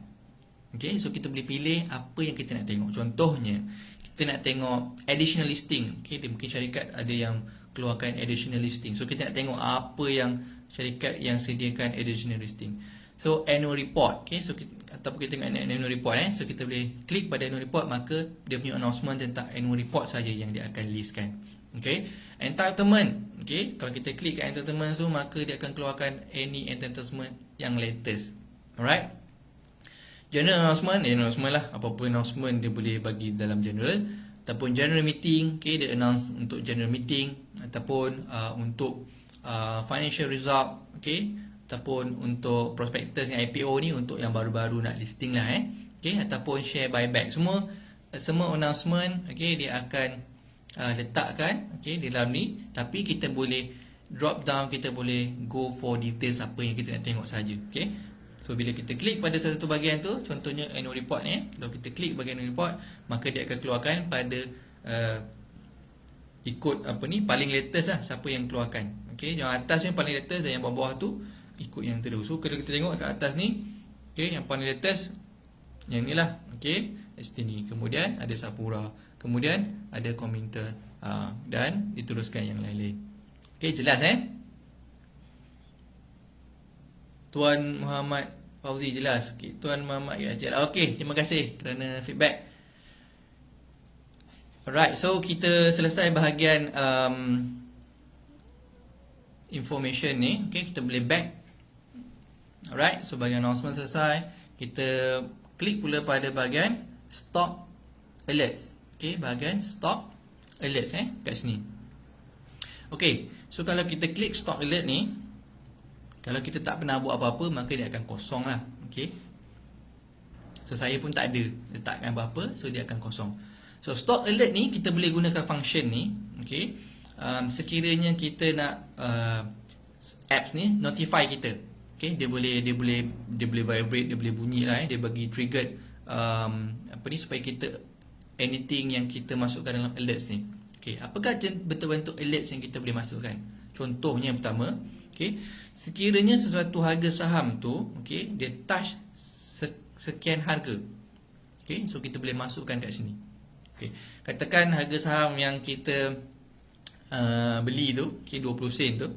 Okay, so kita boleh pilih apa yang kita nak tengok. Contohnya, kita nak tengok additional listing. Okay, mungkin syarikat ada yang keluarkan additional listing. So kita nak tengok apa yang syarikat yang sediakan additional listing. So annual report. Okay, so ataupun kita tengok annual report. So kita boleh klik pada annual report, maka dia punya announcement tentang annual report saja yang dia akan listkan. Okay, entitlement. Okay, kalau kita klik kat entitlement tu, maka dia akan keluarkan any entitlement yang latest. Alright. General announcement, announcement lah. Apa-apa announcement dia boleh bagi dalam general. Ataupun general meeting, okay, dia announce untuk general meeting. Ataupun untuk financial result, okay. Ataupun untuk prospectus dengan IPO ni, untuk yang baru-baru nak listing lah okay. Ataupun share buyback. Semua announcement, okay, dia akan letakkan, okay, di dalam ni. Tapi kita boleh drop down, kita boleh go for details apa yang kita nak tengok saja. Okay, so bila kita klik pada satu bahagian tu, contohnya annual report ni, kalau kita klik bahagian annual report, maka dia akan keluarkan pada ikut apa ni, paling latest lah, siapa yang keluarkan. Okay, yang atas ni paling latest dan yang bawah tu ikut yang terus. So kalau kita tengok kat atas ni, okay, yang paling latest yang ni lah, okay, Destiny. Kemudian ada Sapura, kemudian ada Kominter, dan diteruskan yang lain-lain. Okay, jelas Tuan Muhammad Fauzi jelas. Okay, Tuan Muhammad jelas. Okay, terima kasih kerana feedback. Alright, so kita selesai bahagian information ni. Okay, kita boleh back. Alright, so bahagian announcement selesai. Kita klik pula pada bahagian stock alerts. Okay, bahagian stock alerts kat sini. Okay, so kalau kita klik stock alert ni, kalau kita tak pernah buat apa-apa, maka dia akan kosong lah. Okay, so saya pun tak ada letakkan apa-apa, so dia akan kosong. So stock alert ni kita boleh gunakan function ni. Okay, sekiranya kita nak apps ni notify kita. Okay, dia boleh vibrate, dia boleh bunyi lah dia bagi triggered apa ni, supaya kita anything yang kita masukkan dalam alerts ni. Okay, apakah bentuk-bentuk alerts yang kita boleh masukkan? Contohnya yang pertama, okay, sekiranya sesuatu harga saham tu, okay, dia touch sekian harga. Okay, so kita boleh masukkan kat sini. Okay, katakan harga saham yang kita beli tu, okay, 20 sen tu,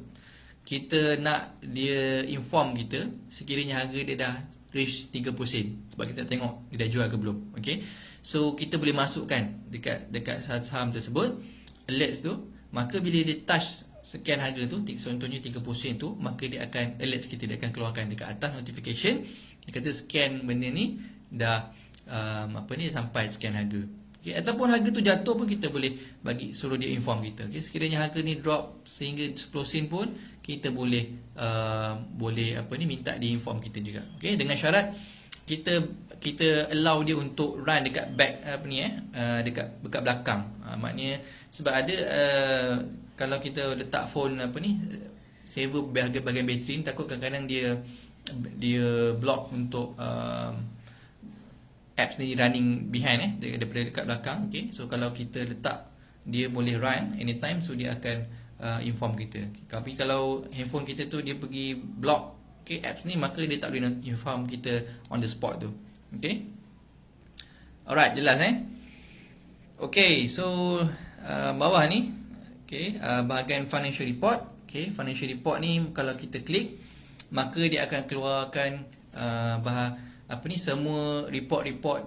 kita nak dia inform kita sekiranya harga dia dah reach 30 sen, sebab kita tengok dia dah jual ke belum. Okay, so kita boleh masukkan dekat saham tersebut alerts tu, maka bila dia touch sekian harga tu, contohnya 30 sen tu, maka dia akan alerts kita, dia akan keluarkan dekat atas notification, dia kata sekian benda ni dah apa ni, sampai sekian harga. Okay, ataupun harga tu jatuh pun kita boleh suruh dia inform kita. Okay, sekiranya harga ni drop sehingga 10 sen pun kita boleh minta dia inform kita juga. Okay, dengan syarat kita allow dia untuk run dekat back dekat belakang. Maknanya sebab ada kalau kita letak phone saver bahagian bateri ni, takut kadang-kadang dia block untuk apps ni running behind daripada dekat belakang. Okay, so kalau kita letak dia boleh run anytime, so dia akan inform kita. Tapi kalau handphone kita tu dia pergi block apps ni, maka dia tak boleh inform kita on the spot tu. Okay, alright, jelas okay, so bawah ni bahagian financial report. Okay, financial report ni kalau kita klik, maka dia akan keluarkan semua report-report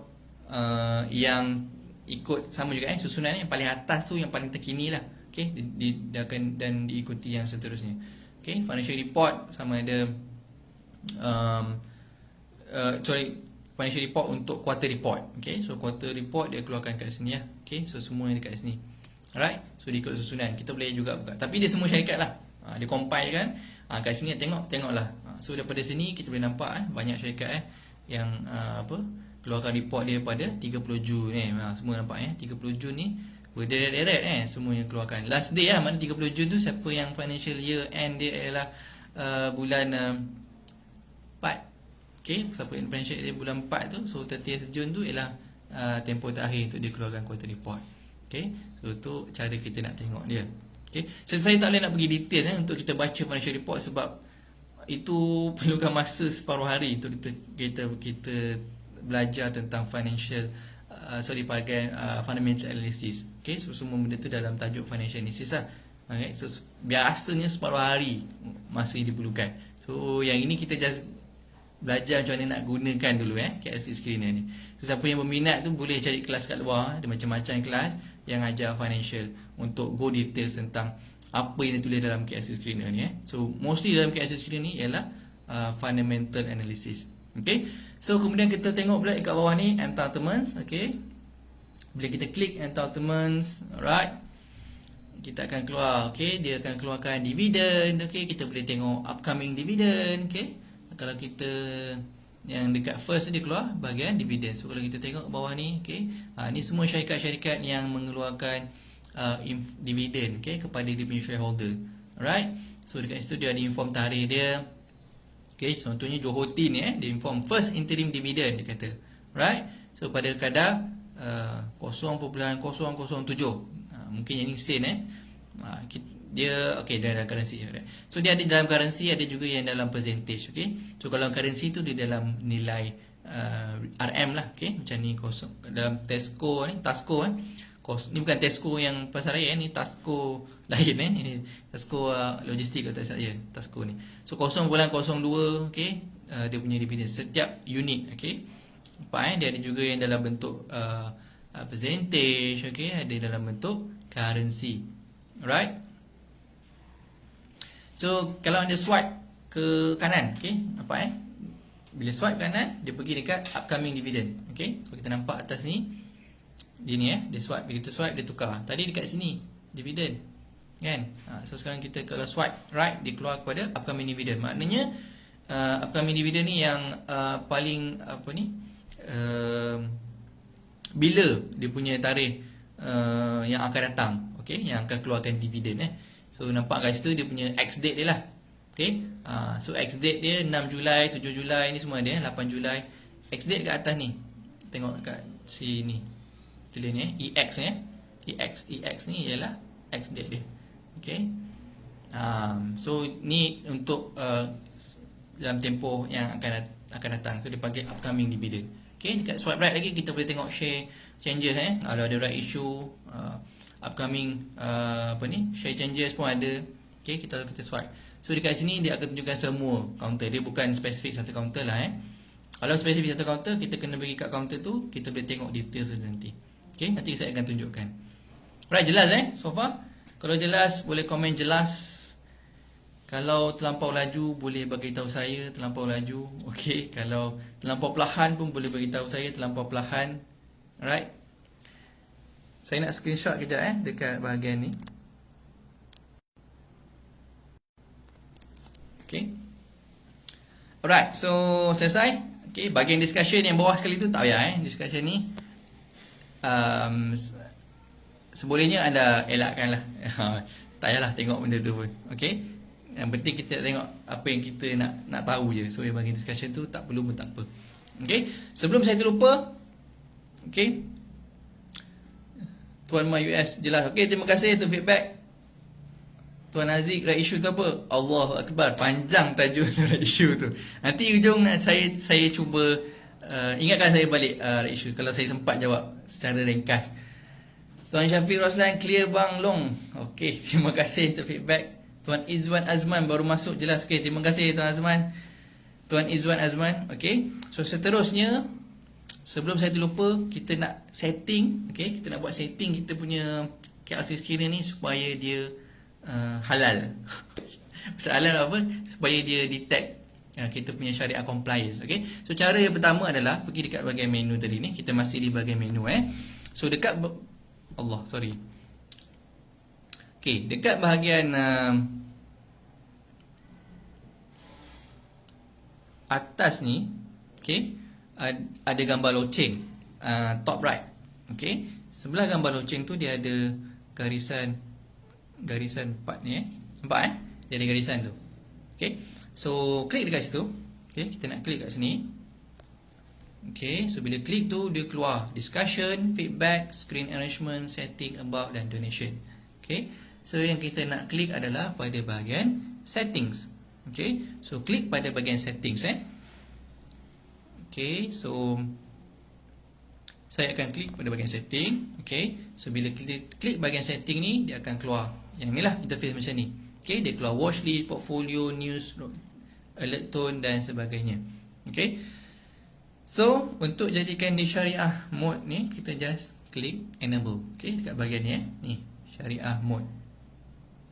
yang ikut sama juga susunan yang paling atas tu yang paling terkini lah. Okay, dia akan dan diikuti yang seterusnya. Okay, financial report sama ada financial report untuk quarter report. Okay, so quarter report dia keluarkan kat sini ya. Okay, so semua yang dekat sini. Alright, so diikut susunan. Kita boleh juga buka, tapi dia semua syarikat lah. Dia compile kan. Kat sini tengoklah. So daripada sini kita boleh nampak banyak syarikat yang keluarkan report dia pada 30 Jun ni. Semua nampak 30 Jun ni berderet-deret semua yang keluarkan. Last day mana 30 Jun tu, siapa yang financial year end dia adalah bulan 4. Okay, siapa yang financial year bulan 4 tu, so 30 Jun tu ialah tempoh terakhir untuk dia keluarkan quarter report. Okay, so tu cara kita nak tengok dia. Okay, so saya tak boleh nak pergi details untuk kita baca financial report sebab itu perlukan masa separuh hari untuk kita belajar tentang fundamental analysis. Okay, so semua benda tu dalam tajuk financial analysis lah. Okay, so biasanya separuh hari masa yang diperlukan. So yang ini kita just belajar macam mana nak gunakan dulu KLC Screener ni. So siapa yang berminat tu boleh cari kelas kat luar. Ada macam-macam kelas yang ajar financial untuk go details tentang apa yang ditulis dalam KLC Screener ni. So mostly dalam KLC Screener ni ialah fundamental analysis. Okay, so kemudian kita tengok pula kat bawah ni entitlements. Okay, bila kita klik entitlements, alright, kita akan keluar. Okay, dia akan keluarkan dividend. Okay, kita boleh tengok upcoming dividend. Okay, kalau kita yang dekat first dia keluar bahagian dividend. So kalau kita tengok bawah ni, okay, ni semua syarikat-syarikat yang mengeluarkan dividend kepada dia punya shareholder. Alright, so dekat situ dia ada inform tarikh dia. Okay, contohnya Johor Tin dia inform first interim dividend dia kata. Right, so pada kadar 0.007, mungkin yang ni sen dia dalam currency. Right. So dia ada dalam currency, ada juga yang dalam percentage. Okay, so kalau currency tu dia dalam nilai RM lah. Okay, macam ni dalam Tesco ni, ni bukan Tesco yang pasar raya ni, Tasco lain ini Tasco logistik atau saya Tasco ni. So 0.02, okay, dia punya dividend setiap unit. Okay, nampak dia ada juga yang dalam bentuk percentage. Okay, ada dalam bentuk currency. Alright, so kalau anda swipe ke kanan, okay, nampak bila swipe kanan dia pergi dekat upcoming dividend. Okay, so kita nampak atas ni dia ni dia swipe, bila kita swipe dia tukar. Tadi dekat sini dividend kan. So sekarang kita kalau swipe right, dia keluar kepada upcoming dividend. Maknanya upcoming dividend ni yang paling bila dia punya tarikh yang akan datang. Okay, yang akan keluarkan dividend. So nampak kat situ dia punya X date dia lah. Okay, so X date dia 6 Julai, 7 Julai ni semua dia, 8 Julai. X date kat atas ni, tengok kat sini tulis ni EX EX ni ialah X date dia. Okay, so ni untuk dalam tempoh yang akan datang. So dia panggil upcoming dividend. Okay, dekat swipe right lagi kita boleh tengok share changes. Kalau ada right issue, upcoming share changes pun ada. Okay, kita swipe. So dekat sini dia akan tunjukkan semua counter. Dia bukan spesifik satu counter lah. Kalau spesifik satu counter, kita kena pergi kat counter tu, kita boleh tengok details tu nanti. Okay, nanti saya akan tunjukkan. Alright, jelas so far? Kalau jelas, boleh komen jelas. Kalau terlampau laju, boleh bagi tahu saya terlampau laju. Okay, kalau terlampau perlahan pun boleh bagi tahu saya terlampau perlahan. Alright. Saya nak screenshot kejap dekat bahagian ni. Okay. Alright, so selesai. Okay, bahagian discussion yang bawah sekali tu tak payah discussion ni. Sebolehnya anda elakkan lah. Tak payahlah tengok benda tu pun. Okay. Yang penting kita tengok apa yang kita nak tahu je. So bahagian discussion tu tak perlu pun tak apa. Okay. Sebelum saya terlupa. Okay. Tuan Ma US jelas. Okay, terima kasih untuk feedback. Tuan Aziz, right issue tu apa? Allahu Akbar. Panjang tajuk right issue tu. Nanti ujung saya cuba ingatkan saya balik right issue. Kalau saya sempat jawab secara ringkas. Tuan Syafiq Roslan, clear bang long. Okey, terima kasih untuk feedback. Tuan Izwan Azman baru masuk jelas. Okey, terima kasih Tuan Azman. Tuan Izwan Azman. Okey. So seterusnya, sebelum saya terlupa, kita nak setting. Okey, kita nak buat setting kita punya KLC screener ni supaya dia halal. Soalan apa? Supaya dia detect kita punya syariah compliance. Okay. So cara yang pertama adalah pergi dekat bahagian menu tadi ni. Kita masih di bahagian menu So dekat Okay, dekat bahagian atas ni, okay, ada gambar loceng top right. Okay. Sebelah gambar loceng tu dia ada garisan 4 ni nampak dia ada garisan tu. Okay. So klik dekat situ. Okay, kita nak klik kat sini. Okay, so bila klik tu dia keluar discussion, feedback, screen arrangement, setting, about dan donation. Okay, so yang kita nak klik adalah pada bahagian settings. Okay, so klik pada bahagian settings Okay, so saya akan klik pada bahagian setting. Okay, so bila klik bahagian setting ni, dia akan keluar yang ni lah interface macam ni. Okay, dia keluar watchlist, portfolio, news, alert tone dan sebagainya. Okay, so untuk jadikan di syariah mode ni, kita just klik enable. Okay, dekat bahagian ni ni syariah mode.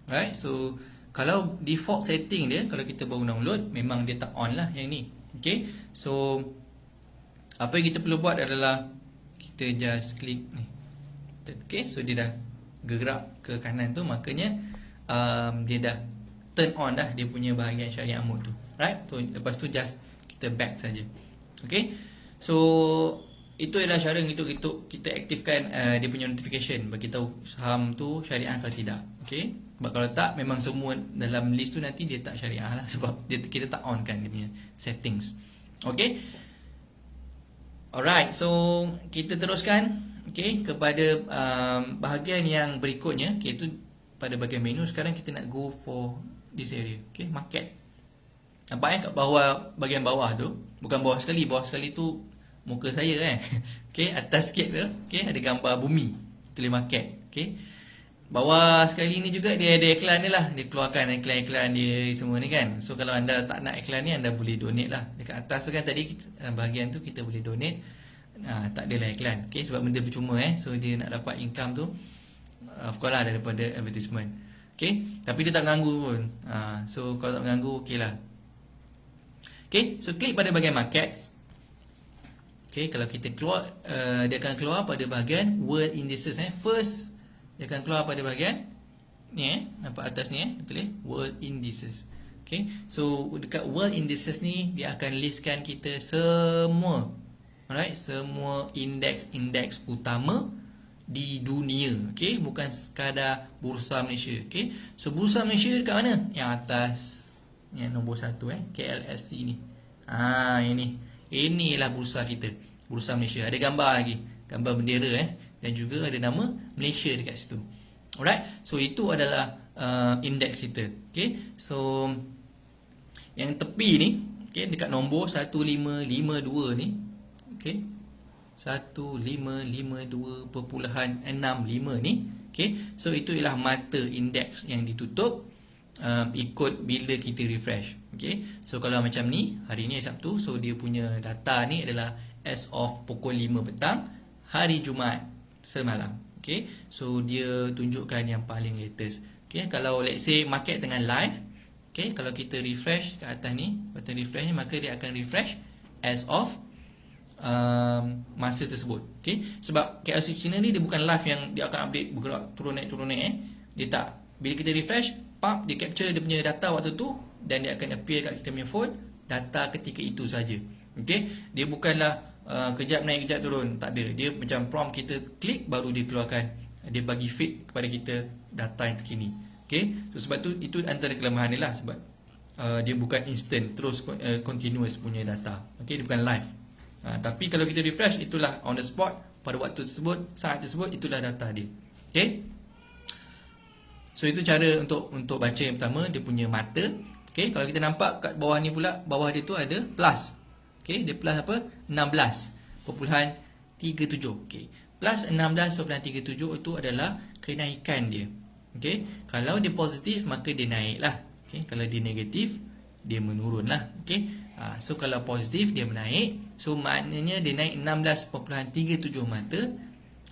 Alright, so kalau default setting dia, kalau kita baru download, memang dia tak on lah yang ni. Okay, so apa yang kita perlu buat adalah kita just klik ni. Okay, so dia dah gerak ke kanan tu, makanya dia dah turn on dah dia punya bahagian syariah mode tu. Right, so lepas tu just kita back saja. Okay, so itu adalah cara untuk kita aktifkan dia punya notification, bagi tahu saham tu syariah atau tidak. Okay, sebab kalau tak, memang semua dalam list tu nanti dia tak syariah lah, sebab kita tak on kan dia punya settings. Okay, alright, so kita teruskan kepada bahagian yang berikutnya. Okay, itu pada bahagian menu. Sekarang kita nak go for this area. Okay, market. Nampak kat bawah, bahagian bawah tu, bukan bawah sekali tu muka saya Okay, atas sikit tu, okay, ada gambar bumi, tulis market. Okay, bawah sekali ni juga dia ada iklan dia lah, dia keluarkan iklan-iklan dia semua ni kan. So kalau anda tak nak iklan ni, anda boleh donate lah. Dekat atas tu kan tadi bahagian tu kita boleh donate. Tak adalah iklan. Okay, sebab benda percuma so dia nak dapat income tu of course lah daripada advertisement. Okay, tapi dia tak ganggu pun. So kalau tak ganggu, okay lah. Okay, so klik pada bahagian markets. Okay, kalau kita keluar, dia akan keluar pada bahagian world indices. First, dia akan keluar pada bahagian ni nampak atas ni tulis world indices. Okay, so dekat world indices ni, dia akan listkan kita semua, alright, semua indeks utama di dunia. Okay, bukan sekadar Bursa Malaysia. Okay, so Bursa Malaysia dekat mana? Yang atas, yang nombor 1 KLSC ni. Inilah bursa kita, Bursa Malaysia. Ada gambar lagi, gambar bendera dan juga ada nama Malaysia dekat situ. Alright, so itu adalah indeks kita. Okay, so yang tepi ni, okay, dekat nombor 1552 ni, okay, 1552.65 ni, okay, so itu ialah mata indeks yang ditutup ikut bila kita refresh. Okay, so kalau macam ni, hari ni Sabtu, so dia punya data ni adalah as of pukul 5 petang hari Jumaat semalam. Okay, so dia tunjukkan yang paling latest. Okay, kalau let's say market tengah live, okay, kalau kita refresh ke atas ni, button refresh ni, maka dia akan refresh as of masa tersebut. Okay? Sebab KLC China ni dia bukan live yang dia akan update bergerak turun naik. Dia tak. Bila kita refresh, pop, dia capture dia punya data waktu tu dan dia akan appear kat kita punya phone data ketika itu saja. Okay? Dia bukanlah kejap naik kejap turun, tak ada. Dia macam prompt kita klik baru dia keluarkan, dia bagi feed kepada kita data yang terkini. Okay? So sebab tu itu antara kelemahan dia lah, sebab dia bukan instant terus continuous punya data. Okay? Dia bukan live. Tapi kalau kita refresh, itulah on the spot pada waktu tersebut, saat tersebut, itulah data dia. Okay? So itu cara untuk baca yang pertama, dia punya mata. Okay? Kalau kita nampak kat bawah ni pula, bawah dia tu ada plus. Okay? Dia plus apa? 16.37. Okay? Plus 16.37 itu adalah kenaikan dia. Okay? Kalau dia positif, maka dia naik lah. Okay? Kalau dia negatif, dia menurun lah. Okay? So kalau positif, dia menaik. So maknanya dia naik 16.37 mata.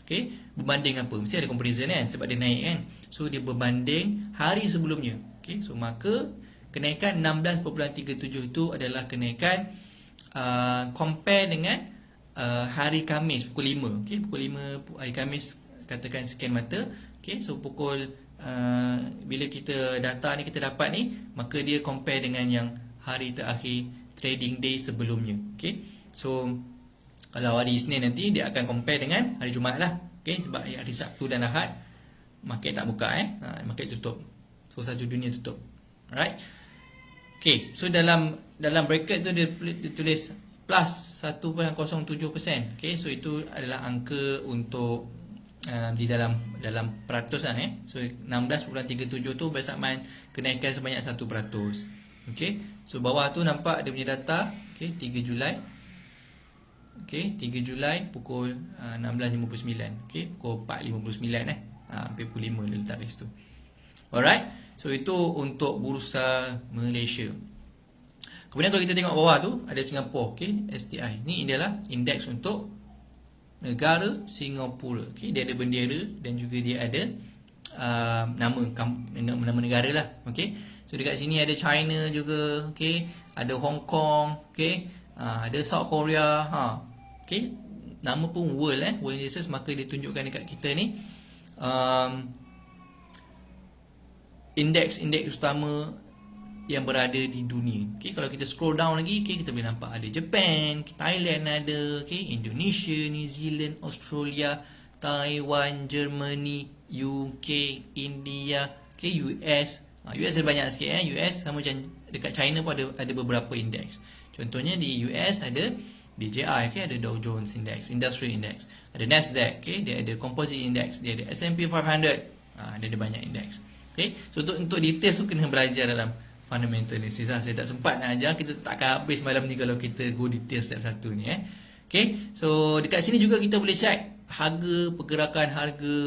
Okay? Berbanding apa? Mesti ada comparison kan? Sebab dia naik kan? So dia berbanding hari sebelumnya. Okay? So maka kenaikan 16.37 itu adalah kenaikan compare dengan hari Khamis pukul 5. Okay? Pukul 5 hari Khamis, katakan sekian mata. Okay? So pukul bila kita data ni kita dapat ni, maka dia compare dengan yang hari terakhir trading day sebelumnya. Okay? So kalau hari Isnin nanti dia akan compare dengan hari Jumaat lah. Okay? Sebab hari Sabtu dan Ahad market tak buka, market tutup. So satu dunia tutup. Alright. Okay, so dalam bracket tu dia tulis plus 1.07%. Okay, so itu adalah angka untuk di dalam peratus lah. So 16.37 tu bersamaan kenaikan sebanyak 1%. Okay, so bawah tu nampak dia punya data. Okay, 3 Julai. Okay, 3 Julai pukul 16.59. Okay, pukul 4.59 hampir pukul 5 dia letak kat situ. Alright, so itu untuk bursa Malaysia. Kemudian kalau kita tengok bawah tu ada Singapura, okay, STI. Ni adalah indeks untuk negara Singapura. Okay, dia ada bendera dan juga dia ada nama negara lah. Okay, so dekat sini ada China juga, okay, ada Hong Kong, okay, ada South Korea, okay, nama pun world, world indices, maka dia tunjukkan dekat kita ni indeks utama yang berada di dunia. Okay, kalau kita scroll down lagi, okay, kita boleh nampak ada Japan, Thailand ada, okay, Indonesia, New Zealand, Australia, Taiwan, Germany, UK, India, okay, US. US ada banyak sikit. US sama macam dekat China pun ada beberapa indeks. Contohnya di US ada DJI, okay, ada Dow Jones Index, Industry Index, ada Nasdaq, okay, dia ada Composite Index, dia ada S&P 500, dia ada banyak indeks. Okay, so untuk details tu kena belajar dalam fundamental analysis lah. Saya tak sempat nak ajar, kita takkan habis malam ni kalau kita go detail setiap satu ni. Okay, so dekat sini juga kita boleh check harga, pergerakan harga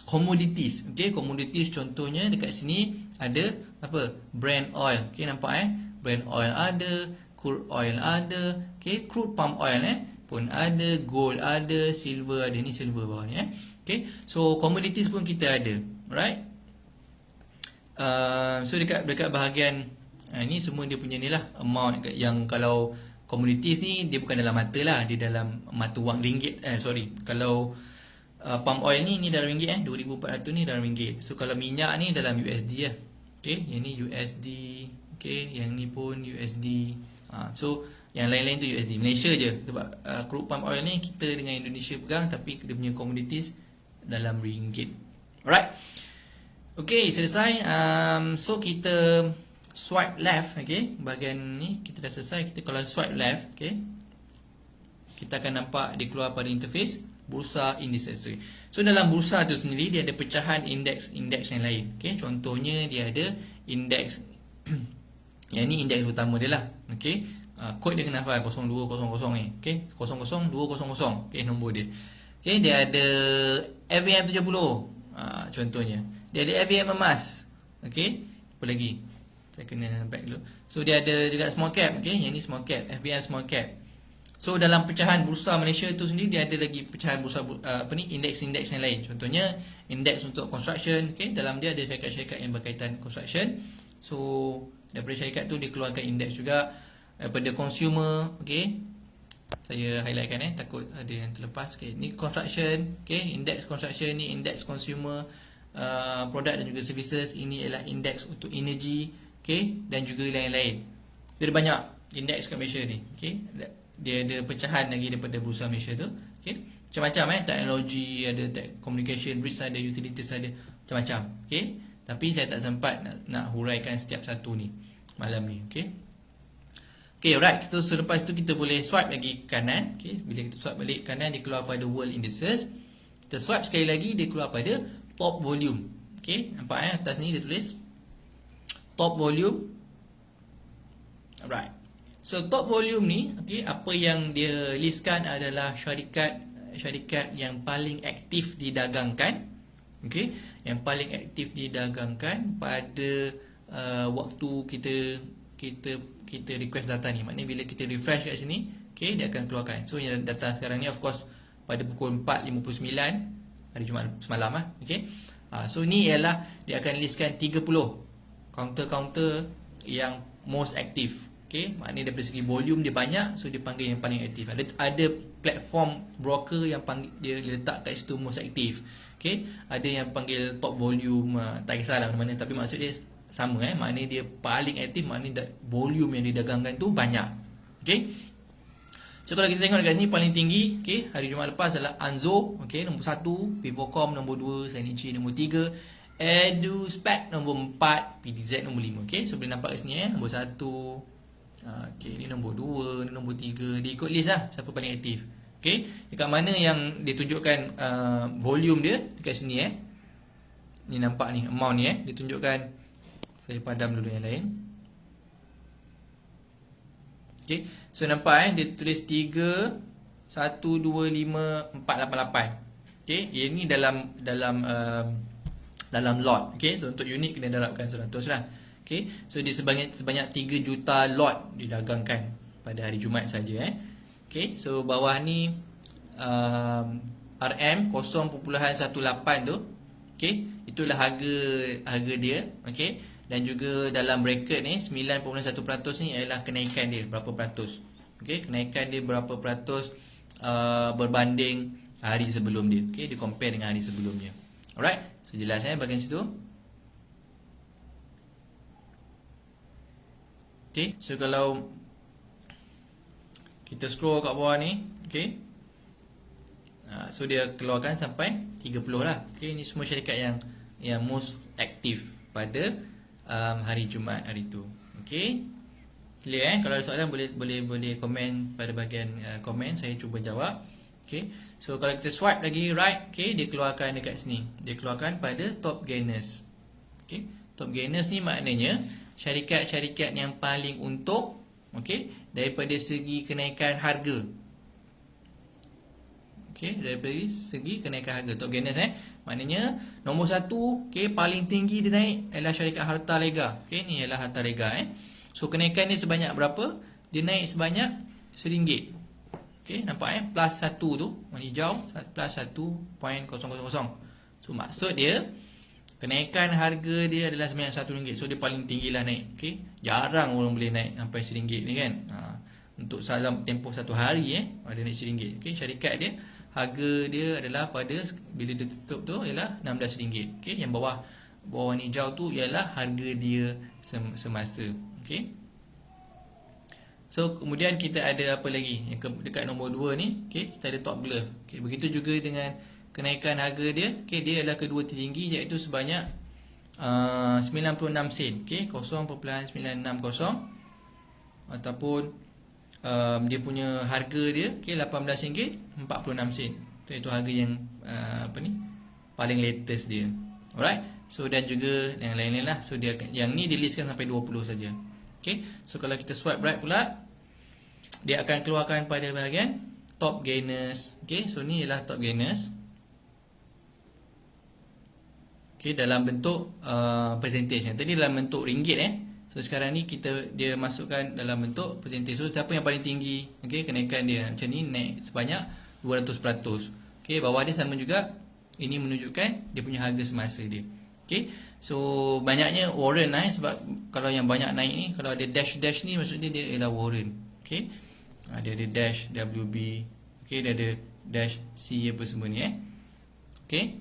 commodities. Okay, commodities contohnya dekat sini ada apa? Brent oil. Okay, nampak Brent oil ada, crude oil ada, okay, crude palm oil pun ada, gold ada, silver ada. Ni silver bawah ni okay, so commodities pun kita ada. Alright. So dekat bahagian ni semua dia punya ni lah amount yang kalau commodities ni dia bukan dalam mata lah, dia dalam mata wang ringgit. Kalau palm oil ni dalam ringgit 2400 ni dalam ringgit. So kalau minyak ni dalam USD lah. Okay, yang ni USD, okay, yang ni pun USD. So yang lain-lain tu USD. Malaysia je sebab crude palm oil ni kita dengan Indonesia pegang, tapi dia punya commodities dalam ringgit. Alright. Okay, selesai. So kita swipe left, okay, bahagian ni kita dah selesai. Kita kalau swipe left, okay, kita akan nampak dia keluar pada interface bursa indices. So dalam bursa tu sendiri dia ada pecahan indeks yang lain. Okay, contohnya dia ada indeks yang ni indeks utama dia lah. Okay, kod dia kena hafal 0200 ni. Okay, 00200. Okay, nombor dia. Okay, dia ada FVM 70. Contohnya dia ada FVM emas. Okay, apa lagi? Saya kena back dulu. So dia ada juga small cap. Okay, yang ni small cap, FVM small cap. So dalam pecahan bursa Malaysia tu sendiri dia ada lagi pecahan bursa indeks-indeks yang lain. Contohnya indeks untuk construction. Okay, dalam dia ada syarikat-syarikat yang berkaitan construction. So daripada syarikat tu dia keluarkan indeks juga. Daripada consumer, okay, Saya highlightkan takut ada yang terlepas. Okay, ni construction, okay, index construction ni index consumer product dan juga services. Ini ialah index untuk energy, okay, dan juga lain-lain. Dia ada banyak index kat Malaysia ni, okay. Dia ada pecahan lagi daripada Bursa Malaysia tu, okay. Macam-macam teknologi ada, communication, bridge ada, utilities ada, macam-macam, okay. Tapi saya tak sempat nak huraikan setiap satu ni malam ni, okay. Okay, alright. Kita selepas itu kita boleh swipe lagi kanan. Okay, bila kita swipe balik kanan, dia keluar pada world indices. Kita swipe sekali lagi, dia keluar pada top volume. Okay, nampak atas ni dia tulis top volume. Alright. So top volume ni, okay, apa yang dia listkan adalah syarikat yang paling aktif didagangkan. Okay, yang paling aktif didagangkan pada waktu kita request data ni. Maknanya bila kita refresh kat sini, okay, dia akan keluarkan. So yang data sekarang ni of course pada pukul 4.59 hari Jumaat semalam okay. So ni ialah dia akan listkan 30 counter yang most active, okay. Maknanya dari segi volume dia banyak, so dia panggil yang paling aktif. Ada platform broker yang panggil, dia letak kat situ most active, okay. Ada yang panggil top volume, tak kisahlah mana-mana, tapi maksud dia sama, maknanya dia paling aktif, maknanya volume yang didagangkan tu banyak, okay. So kalau kita tengok dekat sini paling tinggi, okay, hari Jumaat lepas adalah Anzo, okay, nombor 1, Vivocom nombor 2, Sanichi nombor 3, EduSpec nombor 4, PDZ nombor 5, okay. So boleh nampak kat sini nombor 1, okay, ni nombor 2, ni nombor 3, dia ikut list lah siapa paling aktif, okay. Dekat mana yang ditunjukkan volume dia dekat sini ni nampak ni amount ni dia tunjukkan. Saya padam dulu yang lain. Okay, so nampak dia tulis 3 1 2 5 4 8 8. Okay, ini dalam lot. Okay, so untuk unit kena darabkan 100 lah. Okay, so dia sebanyak 3 juta lot didagangkan pada hari Jumaat saja. Okay, so bawah ni RM 0.18 tu. Okay, itulah harga dia. Okay. Dan juga dalam bracket ni 9.1% ni ialah kenaikan dia berapa peratus. Okey, kenaikan dia berapa peratus berbanding hari sebelum dia. Okey, dia compare dengan hari sebelumnya. Alright, so jelas bahagian situ. Okey, so kalau kita scroll kat bawah ni, okey. So dia keluarkan sampai 30 lah. Okey, ini semua syarikat yang most aktif pada hari Jumaat hari tu. Okey. Clear Kalau ada soalan boleh komen pada bahagian komen, saya cuba jawab. Okey. So kalau kita swipe lagi right, okey, dia keluarkan dekat sini. Dia keluarkan pada top gainers. Okey. Top gainers ni maknanya syarikat-syarikat yang paling untung, okey, daripada segi kenaikan harga. Okey, daripada segi kenaikan harga top gainers maknanya nombor 1, okey, paling tinggi dia naik ialah syarikat Harta Lega. Okey, ni ialah Harta Lega So kenaikan dia sebanyak berapa? Dia naik sebanyak RM1. Okey, nampak plus 1 tu, warna hijau, plus 1.000. So maksud dia kenaikan harga dia adalah sebanyak RM1. So dia paling tinggilah naik. Okey, jarang orang boleh naik sampai RM1 ni kan. Untuk dalam tempoh satu hari ada naik RM1. Okey, syarikat dia harga dia adalah pada bila dia tutup tu ialah RM16. Okey, yang bawah ni hijau tu ialah harga dia semasa. Okey. So kemudian kita ada apa lagi? Yang dekat nombor 2 ni, okey, kita ada top glove. Okey, begitu juga dengan kenaikan harga dia. Okey, dia adalah kedua tertinggi iaitu sebanyak 96 sen. Okey, 0.960 ataupun dia punya harga dia RM18.46. Itu harga yang paling latest dia. Alright. So dan juga yang lain-lain lah. So dia yang ni di listkan sampai 20 saja. Okay. So kalau kita swipe right pula, dia akan keluarkan pada bahagian top gainers. Okay. So ni ialah top gainers. Okay, dalam bentuk percentage. Tadi dalam bentuk ringgit So sekarang ni dia masukkan dalam bentuk percentage. So siapa yang paling tinggi, okey, kenaikan dia macam ni, naik sebanyak 200%. Okey, bawah dia sama juga. Ini menunjukkan dia punya harga semasa dia. Okey. So banyaknya warrant sebab kalau yang banyak naik ni, kalau ada dash ni maksudnya dia ialah warrant. Okey. Dia ada dash WB, okey, dia ada dash C apa semua ni okey.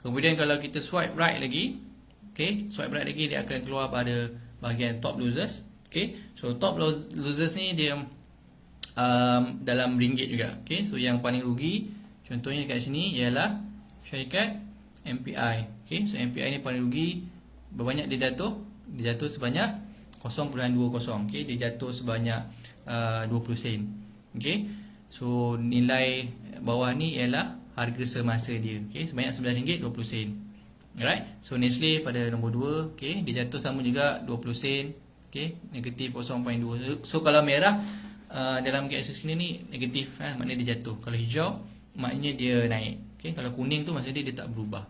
Kemudian kalau kita swipe right lagi, okey, swipe right lagi, dia akan keluar pada bahagian top losers. Okey, so top losers ni dia dalam ringgit juga. Okey, so yang paling rugi contohnya dekat sini ialah syarikat MPI. Okey, so MPI ni paling rugi. Berbanyak dia jatuh? Dia jatuh sebanyak 0.20. Okey, dia jatuh sebanyak 20 sen. Okey, so nilai bawah ni ialah harga semasa dia. Okey, sebanyak RM11.20. Alright, so Nestle pada nombor 2, okey, dia jatuh sama juga 20 sen. Okey, negatif 0.2. So kalau merah dalam akses ni negatif, maknanya dia jatuh. Kalau hijau maknanya dia naik. Okey, kalau kuning tu maksudnya dia tak berubah.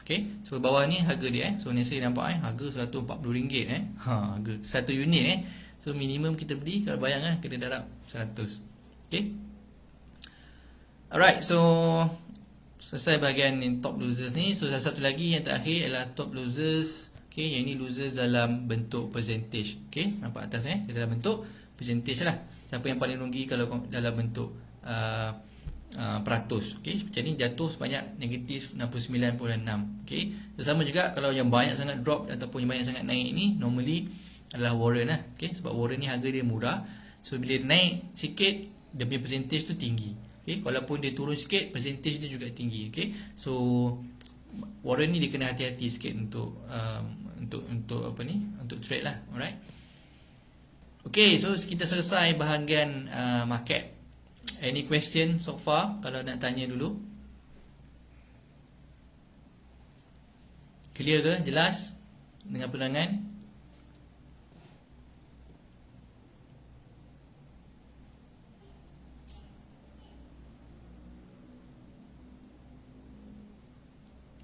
Okey, so bawah ni harga dia so Nestle nampak harga RM140 harga 1 unit So minimum kita beli kalau bayang kena darab 100. Okey. Alright, so selesai bahagian top losers ni. So satu lagi yang terakhir ialah top losers. Okey, yang ini losers dalam bentuk percentage. Okey, nampak atas dia dalam bentuk percentage lah. Siapa yang paling rugi kalau dalam bentuk peratus. Okey, macam ni jatuh sebanyak negatif 69.6. Okey, so sama juga kalau yang banyak sangat drop ataupun yang banyak sangat naik ni normally adalah warrant lah. Okey, sebab warrant ni harga dia murah. So bila naik sikit dia punya percentage tu tinggi. Okey, walaupun dia turun sikit percentage dia juga tinggi. Okey, so warrant ni dia kena hati-hati sikit untuk apa ni, untuk trade lah. Alright. Okey, so kita selesai bahagian market. Any question so far? Kalau nak tanya dulu. Clear ke? Jelas? Dengan penerangan?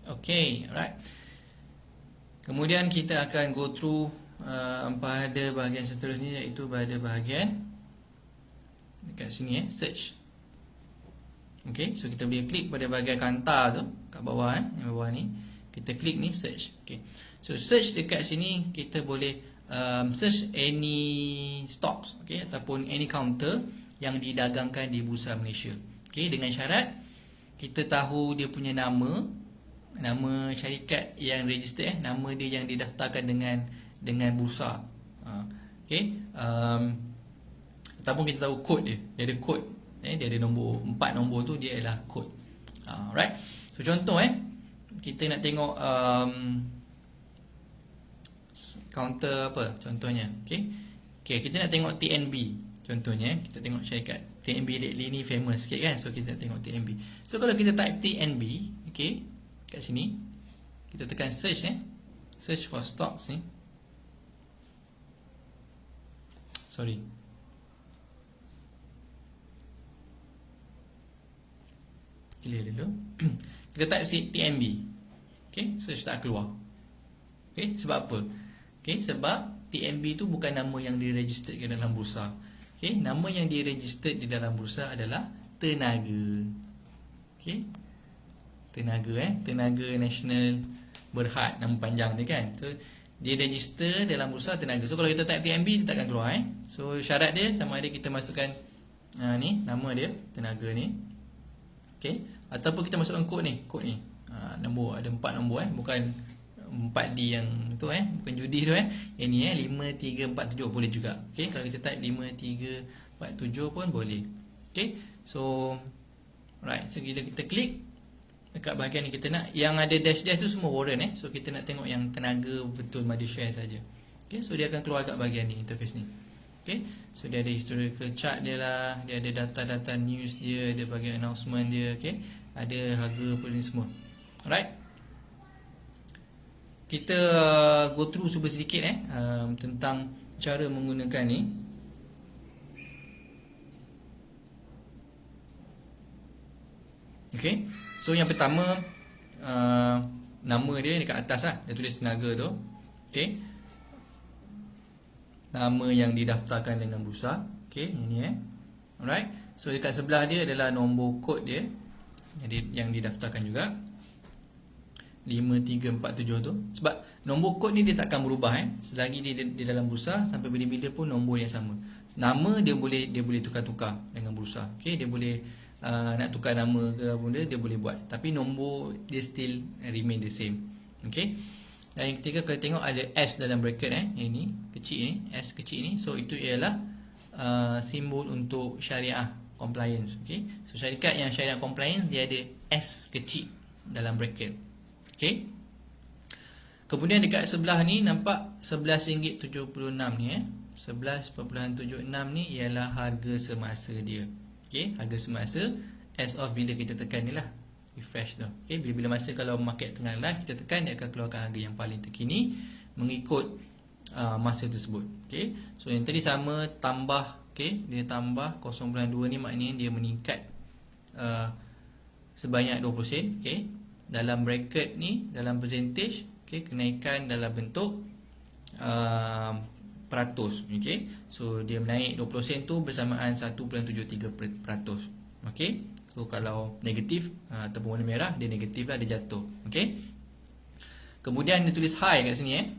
Okay, alright. Kemudian kita akan go through pada bahagian seterusnya, iaitu pada bahagian dekat sini search. Okay, so kita boleh klik pada bahagian kantar tu kat bawah yang bawah ni. Kita klik ni search. Okay, so search dekat sini kita boleh search any stocks, okay, ataupun any counter yang didagangkan di Bursa Malaysia. Okay, dengan syarat kita tahu dia punya nama syarikat yang register, nama dia yang didaftarkan dengan bursa. Okay, ataupun kita tahu kod dia. Dia ada kod. Dia ada nombor 4 nombor tu dia adalah kod. Alright. So contoh kita nak tengok counter apa contohnya. Okay, kita nak tengok TNB contohnya. Kita tengok syarikat TNB lately ni famous sikit kan. So kita nak tengok TNB. So kalau kita type TNB, okay, kat sini kita tekan search search for stocks ni. Sorry. Clear dulu. Kita type TNB. Okay, search tak keluar. Okay, sebab apa? Okay, sebab TNB tu bukan nama yang diregistered dalam bursa. Okay, nama yang diregistered di dalam bursa adalah Tenaga. Okay, Tenaga Nasional Berhad, nama panjang dia kan. So dia register dalam bursa Tenaga. So kalau kita type TNB dia takkan keluar So syarat dia sama ada kita masukkan ni nama dia Tenaga ni. Okay, ataupun kita masukkan kod ni. Nombor ada 4 nombor bukan 4D yang tu bukan judi tu Yang ni 5347 boleh juga. Okay, kalau kita type 5347 pun boleh. Okay, so right, so kita klik dekat bahagian ni kita nak yang ada dash tu semua warrant So kita nak tengok yang Tenaga betul Malaysia saja. Okay, so dia akan keluar kat bahagian ni, interface ni. Okay, so dia ada historical chart dia lah, dia ada data-data news dia, ada bahagian announcement dia, okay, ada harga apa ni semua. Alright, kita go through sedikit tentang cara menggunakan ni. Okay, so yang pertama nama dia dekat atas lah, dia tulis Tenaga tu. Okay, nama yang didaftarkan dengan bursa. Okay, ini alright, so dekat sebelah dia adalah nombor kod dia yang didaftarkan juga. 5347 tu. Sebab nombor kod ni dia takkan berubah selagi dia dalam bursa, sampai bila-bila pun nombor yang sama. Nama dia boleh tukar-tukar dengan bursa. Okey, dia boleh nak tukar nama ke apa benda dia boleh buat. Tapi nombor dia still remain the same. Okey. Dan yang ketiga, kalau tengok ada S dalam bracket yang ni, kecil ni, S kecil ni. So itu ialah simbol untuk syariah compliance. Okey. So syarikat yang syariah compliance dia ada S kecil dalam bracket. Okey. Kemudian dekat sebelah ni nampak RM11.76 ni 11.76 ni ialah harga semasa dia. Okey, harga semasa as of bila kita tekan ni lah, refresh tu. Okey, bila-bila masa kalau market tengah live kita tekan, dia akan keluarkan harga yang paling terkini mengikut masa tersebut. Okey. So yang tadi sama tambah, okey, dia tambah 0.2 ni maknanya dia meningkat sebanyak 20 sen. Okey. Dalam bracket ni, dalam percentage, okey, kenaikan dalam bentuk peratus. Okey. So dia menaik 20 sen tu bersamaan 1.73%. Okey. So kalau negatif ataupun warna merah, dia negatif lah, dia jatuh. Okey. Kemudian dia tulis high kat sini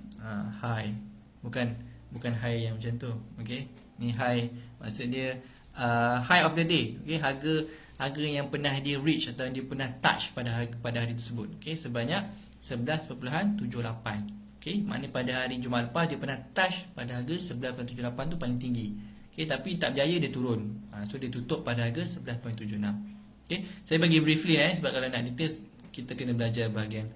high. Bukan high yang macam tu. Okey. Ni high maksud dia high of the day. Okey, harga yang pernah dia reach atau dia pernah touch pada hari tersebut. Okey, sebanyak 11.78. Okey, maknanya pada hari Jumaat lepas dia pernah touch pada harga 11.78 tu paling tinggi. Okey, tapi tak berjaya dia turun. So dia tutup pada harga 11.76. Okey, saya bagi briefly sebab kalau nak details kita kena belajar bahagian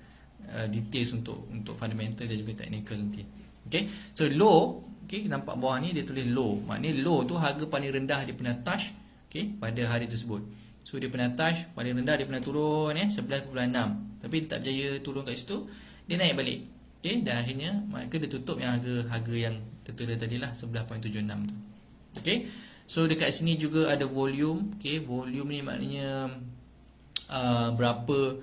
details untuk fundamental dan juga technical nanti. Okey, so low, okey, nampak bawah ni dia tulis low. Maknanya low tu harga paling rendah dia pernah touch, okey, pada hari tersebut. So dia pernah touch paling rendah, dia pernah turun 11.6. Tapi dia tak berjaya turun kat situ, dia naik balik. Okey, dan akhirnya maka dia tutup yang harga yang tertera tadilah 11.76 tu. Okey. So dekat sini juga ada volume. Okey, volume ni maknanya berapa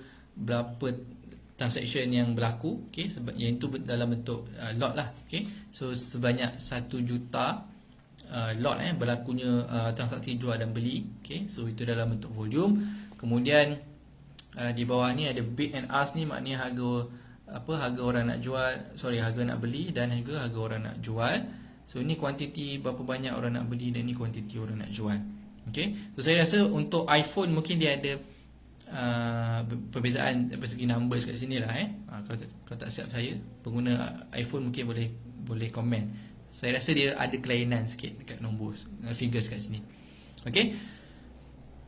transaction yang berlaku. Okey, sebab yang itu dalam bentuk lot lah. Okey. So sebanyak 1 juta lot berlakunya transaksi jual dan beli. Okey, so itu dalam bentuk volume. Kemudian di bawah ni ada bid and ask ni maknanya harga orang nak jual, harga nak beli dan harga orang nak jual. So ini kuantiti berapa banyak orang nak beli dan ini kuantiti orang nak jual. Okey. So saya rasa untuk iPhone mungkin dia ada perbezaan dari segi numbers kat sini lah kalau tak siap saya pengguna iPhone mungkin boleh komen. Saya rasa dia ada kelainan sikit dekat nombor figures kat sini. Okey.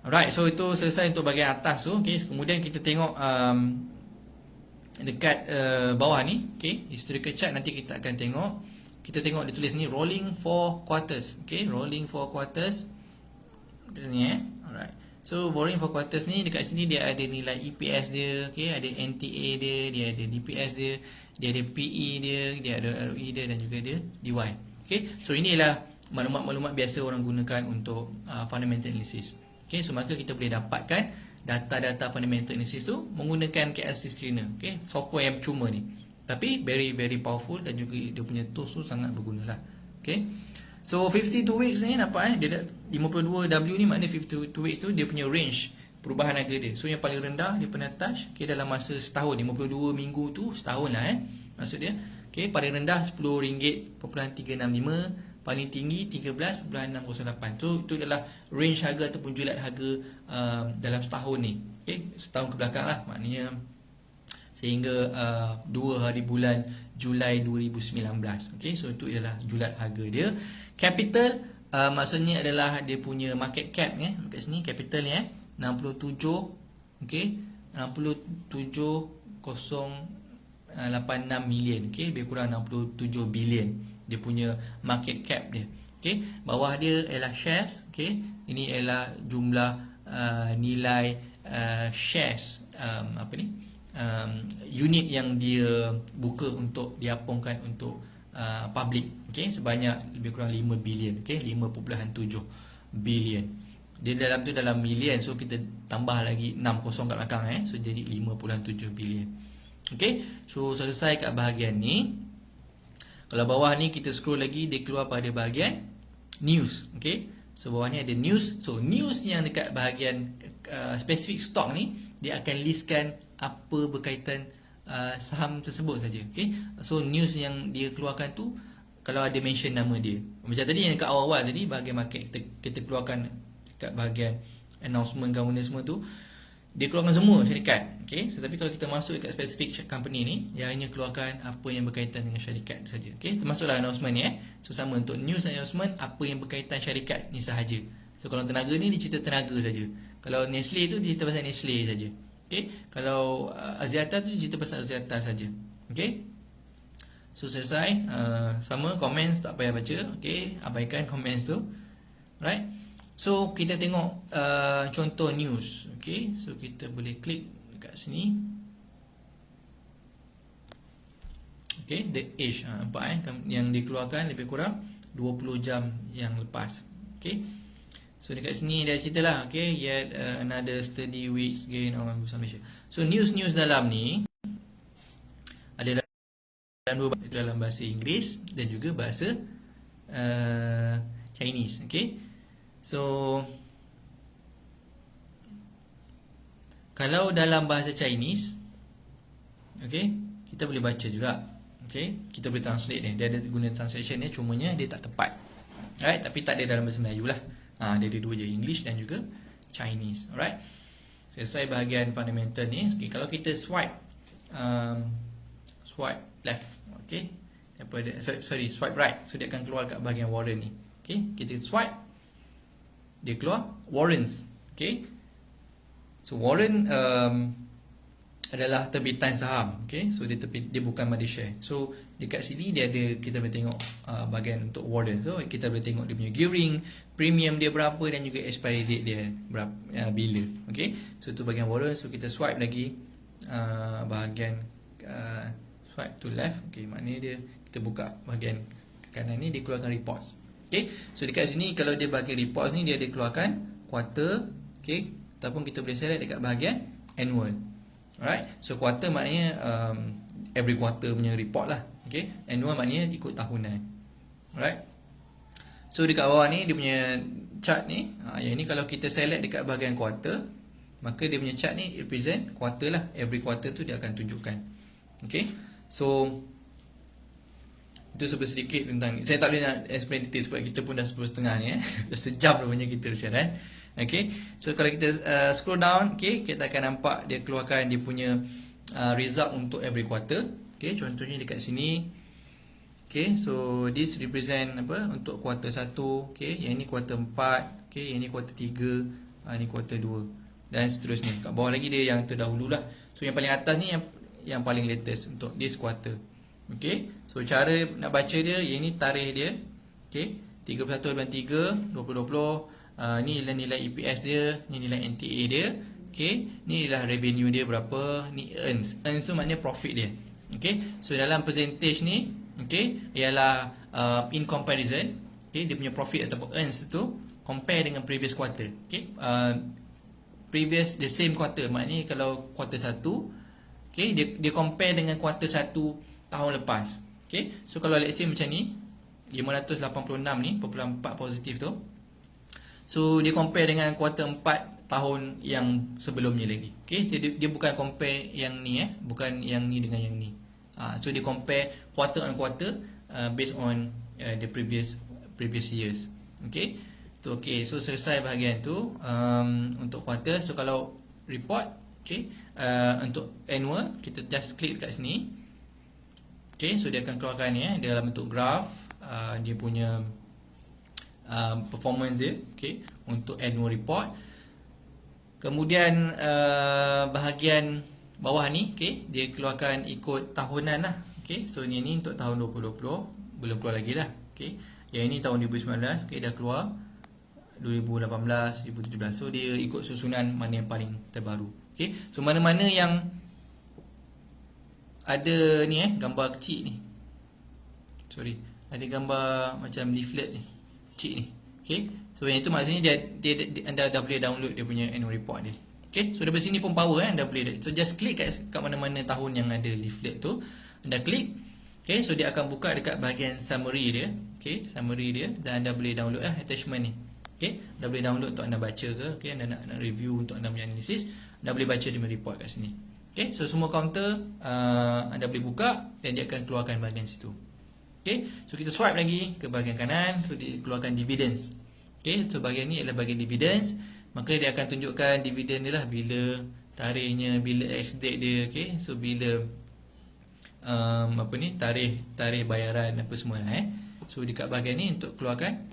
Alright, so itu selesai untuk bahagian atas tu. Okey, kemudian kita tengok dekat bawah ni, okey, historical chart nanti kita akan tengok. Kita tengok dia tulis ni rolling 4 quarters. Okey, rolling 4 quarters. Kat sini Alright. So rolling 4 quarters ni dekat sini dia ada nilai EPS dia, okey, ada NTA dia ada DPS dia ada PE dia ada ROE dia dan juga dia DY. Okey, so ini ialah maklumat-maklumat biasa orang gunakan untuk fundamental analysis. Okey, so maka kita boleh dapatkan data-data fundamental analysis tu menggunakan KLC Screener. Okey, software yang percuma ni. Tapi very powerful dan juga dia punya tools tu sangat bergunalah. Okey. So 52 weeks ni nampak dia 52W ni maknanya 52 weeks tu dia punya range perubahan harga dia. So yang paling rendah dia pernah touch dalam masa setahun, 52 minggu tu setahun lah maksud dia. Okey, paling rendah RM10.365, paling tinggi 13.608. So itu adalah range harga ataupun jualan harga dalam setahun ni. Okey, setahun ke belakang lah maknanya sehingga 2 hari bulan Julai 2019. Okey, so itu adalah jualan harga dia. Capital maksudnya adalah dia punya market cap kat sini capital ni 67, okey, 67.086 million, okey, lebih kurang 67 bilion dia punya market cap dia. Okey, bawah dia ialah shares, okey. Ini ialah jumlah nilai shares unit yang dia buka untuk diapungkan untuk public, okey, sebanyak lebih kurang 5 bilion, okey, 5.7 bilion. Dia dalam million, so kita tambah lagi 6 kosong kat belakang so jadi 5.7 bilion. Okey, so selesai kat bahagian ni. Kalau bawah ni kita scroll lagi, dia keluar pada bahagian news. Okey, so bawah ni ada news. So news yang dekat bahagian specific stock ni dia akan listkan apa berkaitan saham tersebut saja. Okay? So news yang dia keluarkan tu kalau ada mention nama dia. Macam tadi yang dekat awal-awal tadi, bahagian market kita keluarkan dekat bahagian announcement governance semua tu, dia keluarkan semua syarikat. Okay? So, tapi kalau kita masuk dekat specific company ni, dia hanya keluarkan apa yang berkaitan dengan syarikat tu saja. Okay? Termasuklah announcement ni. So sama untuk news announcement, apa yang berkaitan syarikat ni sahaja. So kalau tenaga ni dia cerita tenaga saja. Kalau Nestle tu dia cerita pasal Nestle saja. Okay? Kalau Axiata tu dia cerita pasal Axiata saja. Okay? So selesai. Sama comments tak payah baca. Okay? Abaikan comments tu. Right? So kita tengok contoh news. Okay? So kita boleh klik dekat sini. Okay? The Age. Nampak yang dikeluarkan lebih kurang 20 jam yang lepas. Okay? So dekat sini dia cerita lah. Okay? Yet another steady weeks gain on Bursa Malaysia. So news-news dalam ni ada dalam bahasa Inggeris dan juga bahasa Chinese. Okay? So kalau dalam bahasa Chinese, okay, kita boleh baca juga. Okay? Kita boleh translate ni. Dia ada guna translation ni, cumanya dia tak tepat. Alright? Tapi tak ada dalam bahasa Melayu lah. Dia ada dua je, English dan juga Chinese. Alright? Selesai bahagian fundamental ni. Okay, kalau kita swipe left, okay, swipe right, so dia akan keluar kat bahagian warrant ni. Okay, kita swipe, dia keluar warrants. Okay, so warrant adalah terbitan saham. Okay, so dia bukan money share. So dekat sini dia ada, kita boleh tengok bahagian untuk warrant. So kita boleh tengok dia punya gearing, premium dia berapa dan juga expiry date dia berapa, bila. Okay, so tu bahagian warrant. So kita swipe lagi bahagian swipe to left. Okay, maknanya dia, kita buka bahagian ke kanan ni, dia keluarkan reports. Okay, so dekat sini kalau dia bahagian reports ni, dia ada keluarkan quarter. Okay, ataupun kita boleh select dekat bahagian annual. Alright, so quarter maknanya every quarter punya report lah. Okay, annual maknanya ikut tahunan. Alright, so dekat bawah ni dia punya chart ni, yang ni kalau kita select dekat bahagian quarter, maka dia punya chart ni represent quarter lah. Every quarter tu dia akan tunjukkan. Okay, so itu sedikit tentang, saya tak boleh nak explain detail sebab kita pun dah 10.30 ni dah sejam rupanya kita bersiaran. Okay, so kalau kita scroll down, okay, kita akan nampak dia keluarkan dia punya result untuk every quarter. Okay, contohnya dekat sini. Okay, so this represent apa untuk kuartal 1. Okay, yang ini kuartal 4. Okay, yang ini kuartal 3. Ini kuartal 2 dan seterusnya. Kat bawah lagi dia yang terdahulu lah. So yang paling atas ni yang paling latest untuk this quarter. Okay, so cara nak baca dia, yang ni tarikh dia. Okay, 31/3 2020. Ni nilai EPS dia, ni nilai NTA dia. Okay, ni adalah revenue dia berapa, ni earns. Earns tu maknanya profit dia. Okay, so dalam percentage ni, okay, ialah in comparison, okay, dia punya profit ataupun earns tu compare dengan previous quarter. Okay, previous the same quarter, maknanya kalau quarter 1, okay, dia compare dengan quarter 1 tahun lepas. Okay, so kalau let's say macam ni 586 ni 0.4 positif tu, so dia compare dengan kuartal 4 tahun yang sebelumnya lagi. Okay, so dia bukan compare yang ni, bukan yang ni dengan yang ni. So dia compare quarter on quarter based on the previous years. Okay, so okay, so selesai bahagian tu untuk quarter. So kalau report, okay, untuk annual kita just klik dekat sini. Okay, so dia akan keluarkan ni dalam bentuk graph dia punya performance dia, okay, untuk annual report. Kemudian bahagian bawah ni, okay, dia keluarkan ikut tahunan lah. Okay, so ni untuk tahun 2020 belum keluar lagi lah. Okay, yang ini tahun 2019, okay, dah keluar 2018, 2017. So dia ikut susunan mana yang paling terbaru. Okay, so mana-mana yang ada ni gambar kecil ni, sorry, ada gambar macam leaflet ni kecil ni. Okay, so yang itu maksudnya dia anda dah boleh download dia punya annual report dia. Okay, so dari sini pun power anda boleh. So just klik kat mana-mana tahun yang ada leaflet tu, anda klik. Okay, so dia akan buka dekat bahagian summary dia. Okay, summary dia, dan anda boleh download attachment ni. Okay, anda boleh download untuk anda baca ke. Okay, anda nak review untuk anda punya analisis, anda boleh baca dia punya report kat sini. Okay, so semua kaunter anda boleh buka dan dia akan keluarkan bahagian situ. Okay, so kita swipe lagi ke bahagian kanan, so dia keluarkan dividends. Okay, so bahagian ni adalah bahagian dividends. Maka dia akan tunjukkan dividen dia lah, bila tarikhnya, bila ex date dia. Okay, so bila tarikh bayaran apa semua lah. So dekat bahagian ni untuk keluarkan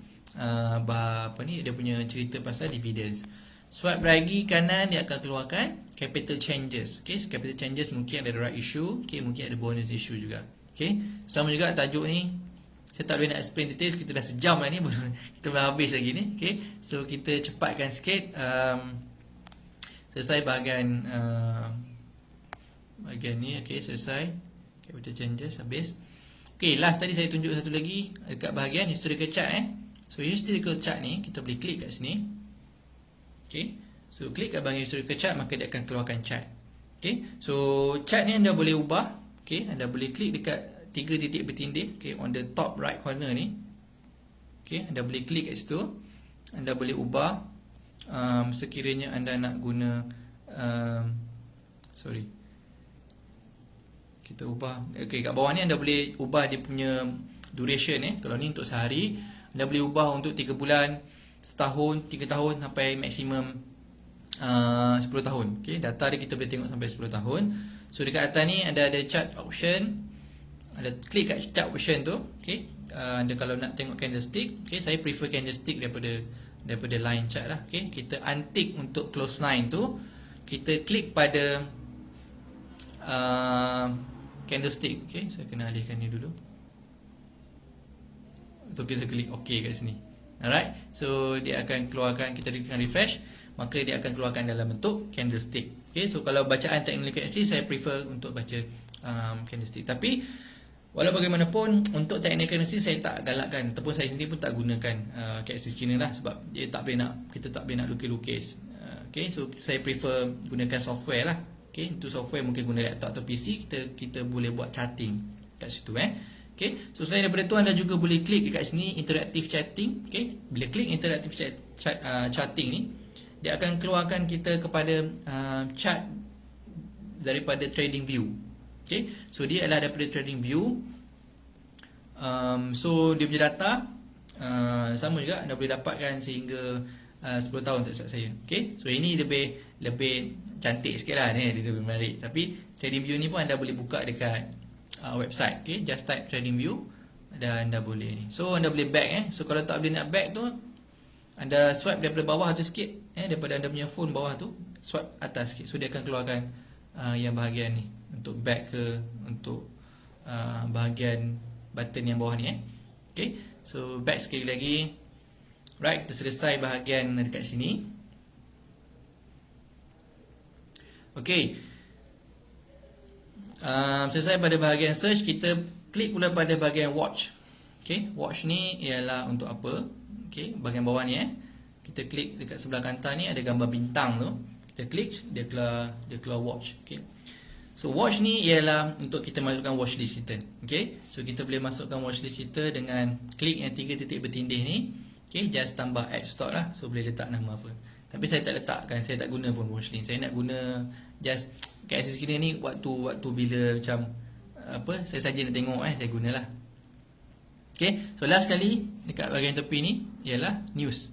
dia punya cerita pasal dividends. Swipe lagi kanan, dia akan keluarkan capital changes. Okay, so capital changes mungkin ada right issue, okay, mungkin ada bonus issue juga. Okay, sama juga tajuk ni. Saya tak boleh nak explain details, kita dah sejam lah ni, kita belum habis lagi ni. Okay, so kita cepatkan sikit. Selesai bahagian ni. Okay, selesai capital changes, habis. Okay, last tadi saya tunjuk satu lagi dekat bahagian historical chart. So historical chart ni kita boleh klik kat sini. Okay, so klik kat bahagian historical chart, maka dia akan keluarkan chart. Okay, so chart ni anda boleh ubah. Okay, anda boleh klik dekat 3 titik bertindih, okay, on the top right corner ni. Okay, anda boleh klik kat situ. Anda boleh ubah sekiranya anda nak guna kita ubah. Okay, kat bawah ni anda boleh ubah dia punya duration. Kalau ni untuk sehari, anda boleh ubah untuk 3 bulan, setahun, 3 tahun sampai maksimum 10 tahun. Okay, data dia kita boleh tengok sampai 10 tahun. So dekat atas ni anda ada chart option. Anda klik kat chart option tu. Okay, anda kalau nak tengok candlestick, okay, saya prefer candlestick daripada line chart lah. Okay, kita untick untuk close line tu. Kita klik pada candlestick. Okay, saya kena alihkan ni dulu. So kita klik OK kat sini. Alright, so dia akan keluarkan, kita tekan refresh, maka dia akan keluarkan dalam bentuk candlestick. Okay, so kalau bacaan technical analysis, saya prefer untuk baca candlestick. Tapi walau bagaimanapun, untuk technical analysis saya tak galakkan, ataupun saya sendiri pun tak gunakan candlestick screener lah, sebab dia kita tak boleh nak lukis-lukis. Okay, so saya prefer gunakan software lah. Okay, untuk software mungkin guna laptop atau PC, kita boleh buat charting kat situ. Okay, so selain daripada tu, anda juga boleh klik kat sini interactive chatting. Okay, bila klik interactive charting ni, dia akan keluarkan kita kepada chart daripada trading view. Okay, so dia adalah daripada trading view. So dia punya data sama juga anda boleh dapatkan sehingga 10 tahun tak silap saya. Okay, so ini lebih cantik sikit lah ni, dia lebih menarik. Tapi trading view ni pun anda boleh buka dekat website. Okay, just type trading view dan anda boleh ni. So anda boleh back. So kalau tak boleh nak back tu, anda swipe daripada bawah tu sikit, daripada anda punya phone bawah tu, swipe atas sikit. So dia akan keluarkan yang bahagian ni untuk back ke untuk bahagian button yang bawah ni. Okay, so back sekali lagi. Right, kita selesai bahagian dekat sini. Okay, selesai pada bahagian search, kita klik pula pada bahagian watch. Okay, watch ni ialah untuk apa? Okay, bahagian bawah ni kita klik dekat sebelah kanan ni ada gambar bintang tu. Kita klik, dia keluar watch. Okay, so watch ni ialah untuk kita masukkan watchlist kita. Okay, so kita boleh masukkan watchlist kita dengan klik yang 3 titik bertindih ni. Okay, just tambah add stock lah. So boleh letak nama apa. Tapi saya tak letakkan, saya tak guna pun watchlist. Saya nak guna just kat sisi kiri ni waktu bila macam apa, saya saja nak tengok saya gunalah. Okay, so last kali dekat bahagian tepi ni ialah news.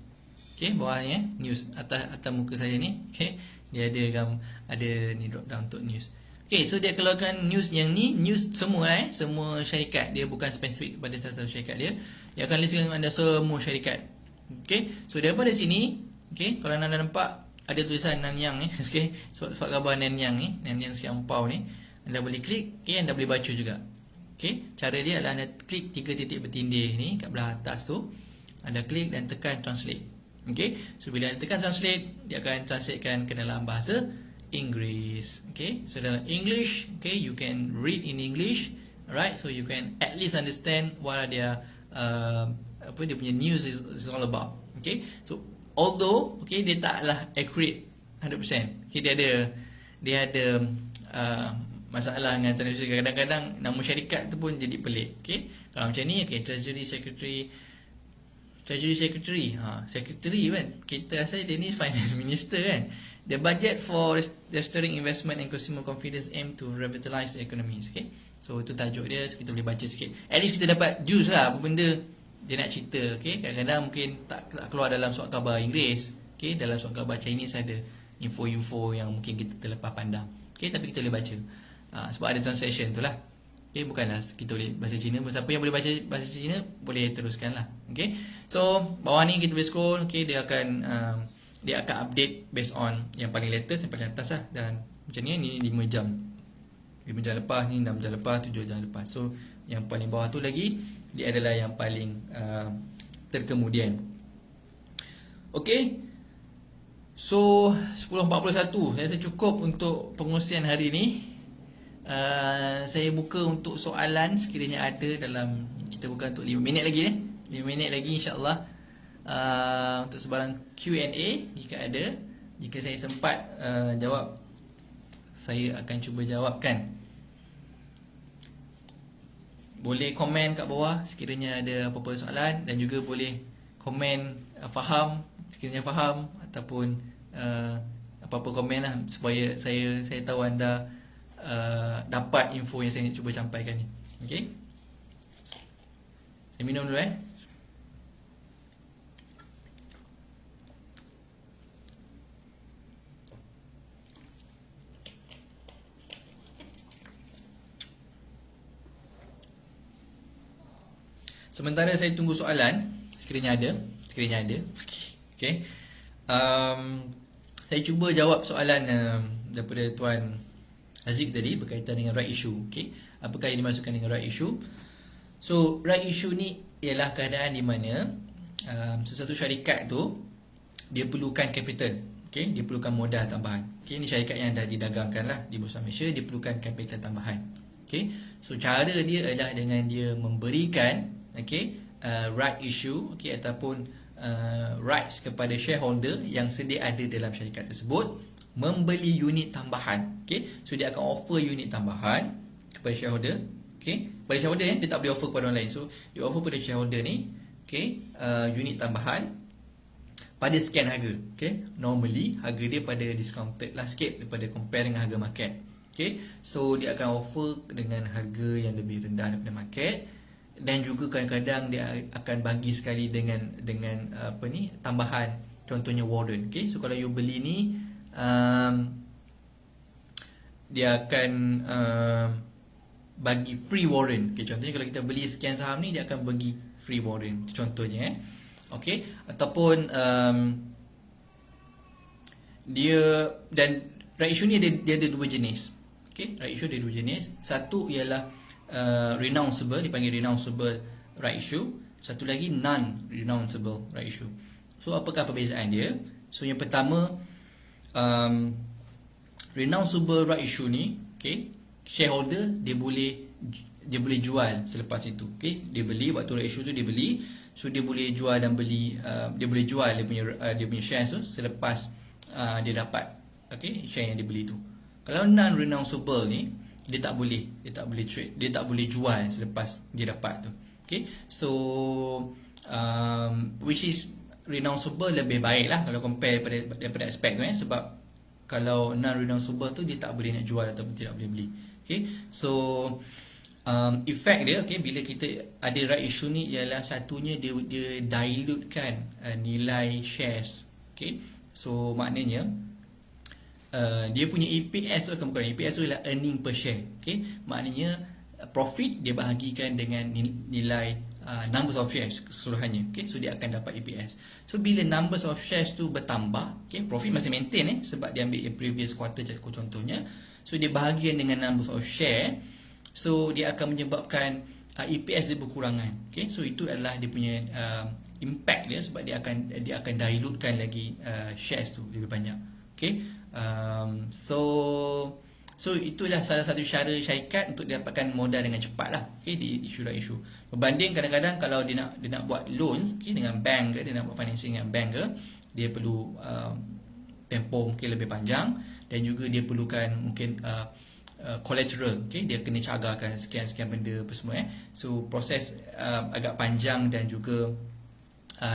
Okay, bawah ni news, atas muka saya ni. Okay, dia ada ni drop down untuk news. Okay, so dia keluarkan news yang ni, news semua semua syarikat. Dia bukan spesifik pada satu syarikat dia. Dia akan list dengan anda semua syarikat. Okay, so daripada sini, okay, kalau anda nampak ada tulisan Nanyang ni, okay, so gambar Nanyang ni, Nanyang Siampau ni, anda boleh klik, okay, anda boleh baca juga. Okay, cara dia adalah anda klik 3 titik bertindih ni kat belah atas tu, anda klik dan tekan translate. Okay, so bila anda tekan translate, dia akan translatekan ke dalam bahasa Inggeris. Okay, so dalam English, okay, you can read in English, alright, so you can at least understand what are their dia punya news is all about. Okay, so although okay, dia taklah accurate 100%. Okay, dia ada masalah dengan translation. Kadang-kadang nama syarikat tu pun jadi pelik. Okay, kalau macam ni, okay, Treasury Secretary, Secretary kan, kita rasa dia ni Finance Minister kan. The budget for restoring investment and consumer confidence aim to revitalize the economy. Okay, so itu tajuk dia, so kita boleh baca sikit. At least kita dapat juice lah apa benda dia nak cerita. Okay, kadang-kadang mungkin tak keluar dalam surat khabar Inggeris. Okay, dalam surat khabar Chinese ada info-info yang mungkin kita terlepas pandang. Okay, tapi kita boleh baca. Sebab ada translation tu lah. Okay, bukanlah kita boleh bahasa Cina. Siapa yang boleh baca bahasa Cina boleh teruskan lah. Okay, so bawah ni kita boleh scroll. Okay, dia akan update based on yang paling latest, yang paling atas lah. Dan macam ni 5 jam 5 jam lepas, ni 6 jam lepas, 7 jam lepas. So yang paling bawah tu lagi, dia adalah yang paling terkemudian. Okay, so 10.41 saya rasa cukup untuk pengungsian hari ni. Saya buka untuk soalan sekiranya ada dalam, kita buka untuk 5 minit lagi 5 minit lagi insyaAllah. Untuk sebarang Q&A jika ada. Jika saya sempat jawab, saya akan cuba jawabkan. Boleh komen kat bawah sekiranya ada apa-apa soalan, dan juga boleh komen faham sekiranya faham, ataupun apa-apa komen lah, supaya saya tahu anda dapat info yang saya cuba sampaikan ni. Okay, saya minum dulu Sementara saya tunggu soalan, sekiranya ada. Okay. Saya cuba jawab soalan daripada Tuan Haziq tadi berkaitan dengan right issue. Okay, apakah yang dimasukkan dengan right issue? So right issue ni ialah keadaan di mana sesuatu syarikat tu dia perlukan capital. Okay, dia perlukan modal tambahan. Okay, ni syarikat yang dah didagangkan lah di Bursa Malaysia, dia perlukan capital tambahan. Okay, so cara dia adalah dengan dia memberikan right issue, ataupun rights kepada shareholder yang sedia ada dalam syarikat tersebut membeli unit tambahan. Okay, so dia akan offer unit tambahan kepada shareholder. Okay, kepada shareholder dia tak boleh offer kepada orang lain. So dia offer kepada shareholder ni unit tambahan pada sekian harga. Okay, normally harga dia pada discounted lah sikit daripada compare dengan harga market. Okay, so dia akan offer dengan harga yang lebih rendah daripada market. Dan juga kadang-kadang dia akan bagi sekali dengan tambahan, contohnya warrant. Okay, so kalau you beli ni dia akan bagi free warrant. Okay, contohnya kalau kita beli sekian saham ni, dia akan bagi free warrant, contohnya okay, ataupun dia, dan right issue ni dia ada dua jenis. Okay, right issue ada dua jenis. Satu ialah renounceable, dipanggil renounceable right issue. Satu lagi non-renounceable right issue. So apakah perbezaan dia? So yang pertama, renounceable right issue ni, shareholder dia boleh jual selepas itu. Dia beli waktu right issue tu, dia beli, so dia boleh jual dan beli, dia boleh jual dia punya shares tu selepas dia dapat share yang dia beli tu. Kalau non-renounceable ni, dia tak boleh trade, dia tak boleh jual selepas dia dapat tu. So which is renounceable lebih baik lah kalau compare daripada aspek tu, sebab kalau non-renounceable tu dia tak boleh nak jual ataupun tidak boleh beli. So effect dia, bila kita ada right issue ni, ialah satunya dia dilutekan nilai shares. So maknanya dia punya EPS tu akan berkurang. EPS tu adalah earning per share. Maknanya profit dia bahagikan dengan nilai numbers of shares keseluruhannya. So dia akan dapat EPS. So bila numbers of shares tu bertambah, profit masih maintain sebab dia ambil previous quarter contohnya. So dia bahagian dengan numbers of share, so dia akan menyebabkan EPS dia berkurangan. So itu adalah dia punya impact dia, sebab dia akan dilutekan lagi shares tu lebih banyak. So itulah salah satu cara syarikat untuk dapatkan modal dengan cepat lah, di isu. Berbanding kadang-kadang kalau dia nak buat loans dengan bank ke, dia nak buat financing dengan bank ke, dia perlu tempoh mungkin lebih panjang, dan juga dia perlukan mungkin collateral. Dia kena cagarkan sekian-sekian benda apa semua. So proses agak panjang dan juga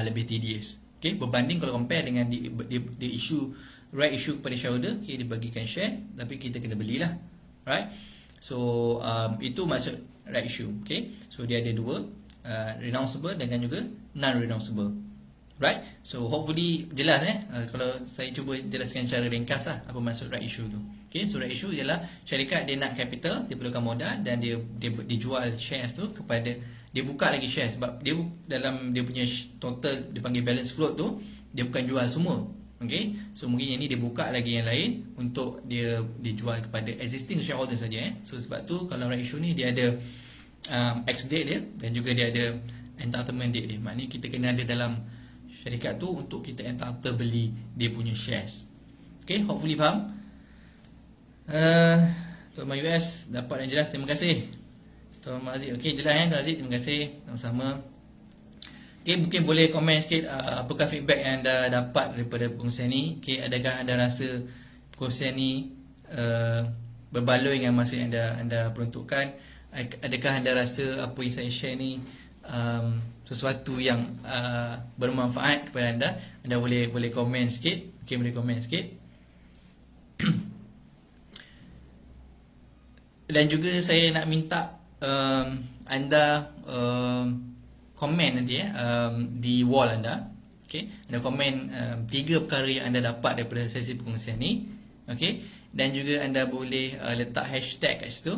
lebih tedious. Berbanding kalau compare dengan di isu right issue kepada shareholder, okay, dia bagikan share tapi kita kena belilah, right? So itu maksud right issue, okay. So dia ada dua, renounceable dengan juga non-renounceable, right? So hopefully jelas kalau saya cuba jelaskan secara ringkas lah apa maksud right issue tu. Okay, so right issue ialah syarikat dia nak capital, dia perlukan modal dan dia jual shares tu kepada, dia buka lagi share sebab dia dalam dia punya total dia panggil balance float tu, dia bukan jual semua. Okay, so mungkin yang ni dia buka lagi yang lain untuk dia dijual kepada existing shareholder saja. So sebab tu kalau right issue ni dia ada ex date dia dan juga dia ada entitlement date dia. Maknanya kita kena ada dalam syarikat tu untuk kita entitled beli dia punya shares. Okay, hopefully faham. Tuan Mak US dapat yang jelas, terima kasih. Tuan Mak Aziz, okay, jelas Tuan Aziz, terima kasih. Sama-sama. Okay, mungkin boleh komen sikit apakah feedback yang anda dapat daripada perkongsian ni. Okay, adakah anda rasa perkongsian ni berbaloi dengan masa yang anda peruntukkan? Adakah anda rasa apa yang saya share ni sesuatu yang bermanfaat kepada anda? Anda boleh komen sikit. Okay, boleh komen sikit. Dan juga saya nak minta anda komen nanti di wall anda. Okay, anda komen 3 perkara yang anda dapat daripada sesi perkongsian ni. Okay, dan juga anda boleh letak hashtag kat situ,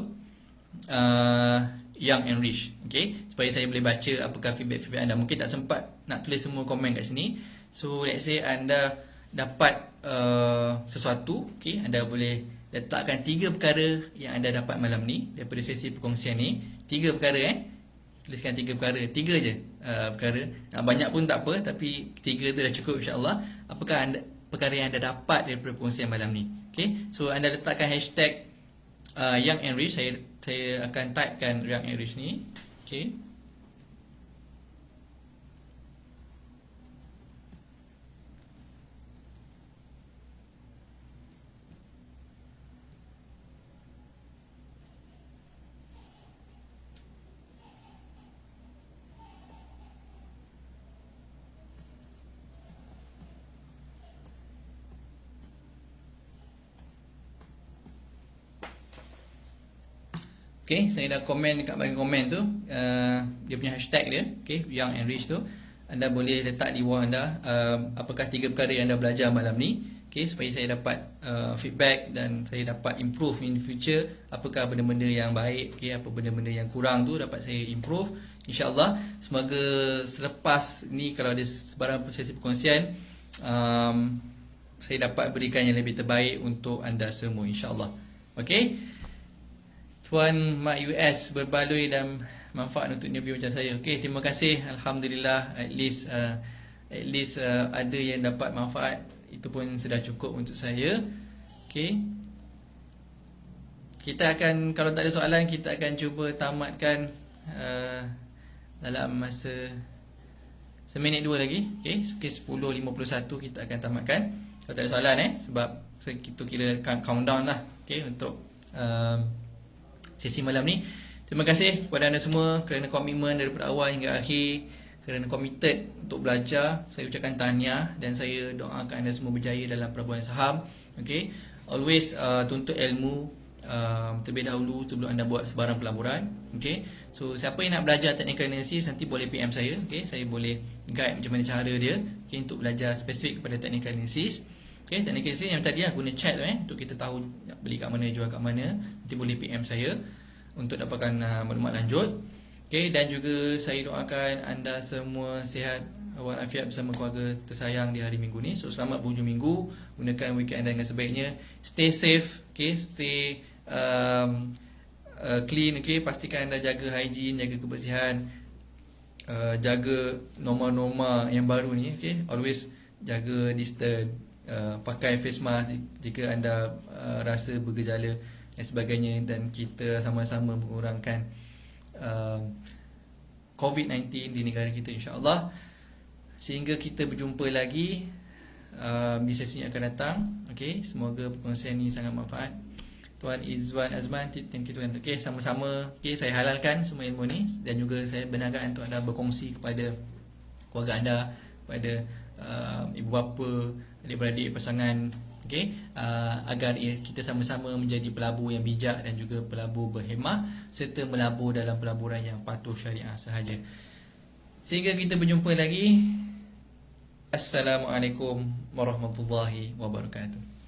Young and Rich. Okay, supaya saya boleh baca apakah feedback anda. Mungkin tak sempat nak tulis semua komen kat sini. So let's say anda dapat sesuatu, okay, anda boleh letakkan 3 perkara yang anda dapat malam ni daripada sesi perkongsian ni. 3 perkara tuliskan 3 perkara, 3 je perkara. Nak banyak pun tak apa, tapi 3 tu dah cukup insya-Allah. Apakah perkara yang anda dapat daripada perkongsian malam ni? Okay, so anda letakkan hashtag Young and Rich. Saya akan typekan Young and Rich ni. Okay, okay, saya dah komen dekat bahagian komen tu, dia punya hashtag dia, okay, Young and Rich tu. Anda boleh letak di wall anda apakah 3 perkara yang anda belajar malam ni, okay, supaya saya dapat feedback dan saya dapat improve in the future. Apakah benda-benda yang baik, okay, apa benda-benda yang kurang tu dapat saya improve, insyaAllah. Semoga selepas ni kalau ada sebarang sesi perkongsian, saya dapat berikan yang lebih terbaik untuk anda semua, insyaAllah. Okay, Tuan Mak US berbaloi dan manfaat untuk newbie macam saya. Okey, terima kasih. Alhamdulillah, at least ada yang dapat manfaat. Itu pun sudah cukup untuk saya. Okey. Kita akan, kalau tak ada soalan, kita akan cuba tamatkan dalam masa seminit 2 lagi. Okey, pukul 10.51 kita akan tamatkan. Kalau tak ada soalan sebab kita kira countdown lah, okey, untuk sesi malam ni. Terima kasih kepada anda semua kerana komitmen daripada awal hingga akhir, kerana committed untuk belajar. Saya ucapkan tahniah dan saya doakan anda semua berjaya dalam perbualan saham. Okay, always tuntut ilmu terlebih dahulu sebelum anda buat sebarang pelaburan. Okay, so siapa yang nak belajar technical analysis nanti boleh PM saya. Okay, saya boleh guide macam mana cara dia, okay, untuk belajar spesifik kepada technical analysis. Okay, technical analysis yang tadi guna chat tu untuk kita tahu nak beli kat mana, jual kat mana. Nanti boleh PM saya untuk dapatkan maklumat lanjut. Okay, dan juga saya doakan anda semua sihat walafiat bersama keluarga tersayang di hari Minggu ni. So selamat berhujung minggu, gunakan weekend anda dengan sebaiknya. Stay safe, okay, stay clean, okay, pastikan anda jaga hygiene, jaga kebersihan, jaga norma-norma yang baru ni, okay. Always jaga distance, pakai face mask jika anda rasa bergejala dan sebagainya, dan kita sama-sama mengurangkan COVID-19 di negara kita, insya-Allah. Sehingga kita berjumpa lagi di sesi yang akan datang. Okay, semoga perkongsian ini sangat manfaat. Tuan Izwan Azman, thank you Tuan. Okay, sama-sama, okay, saya halalkan semua ilmu ni dan juga saya benarkan untuk anda berkongsi kepada keluarga anda, kepada ibu bapa, adik-beradik, pasangan, agar kita sama-sama menjadi pelabur yang bijak dan juga pelabur berhemah serta melabur dalam pelaburan yang patuh syariah sahaja. Sehingga kita berjumpa lagi. Assalamualaikum warahmatullahi wabarakatuh.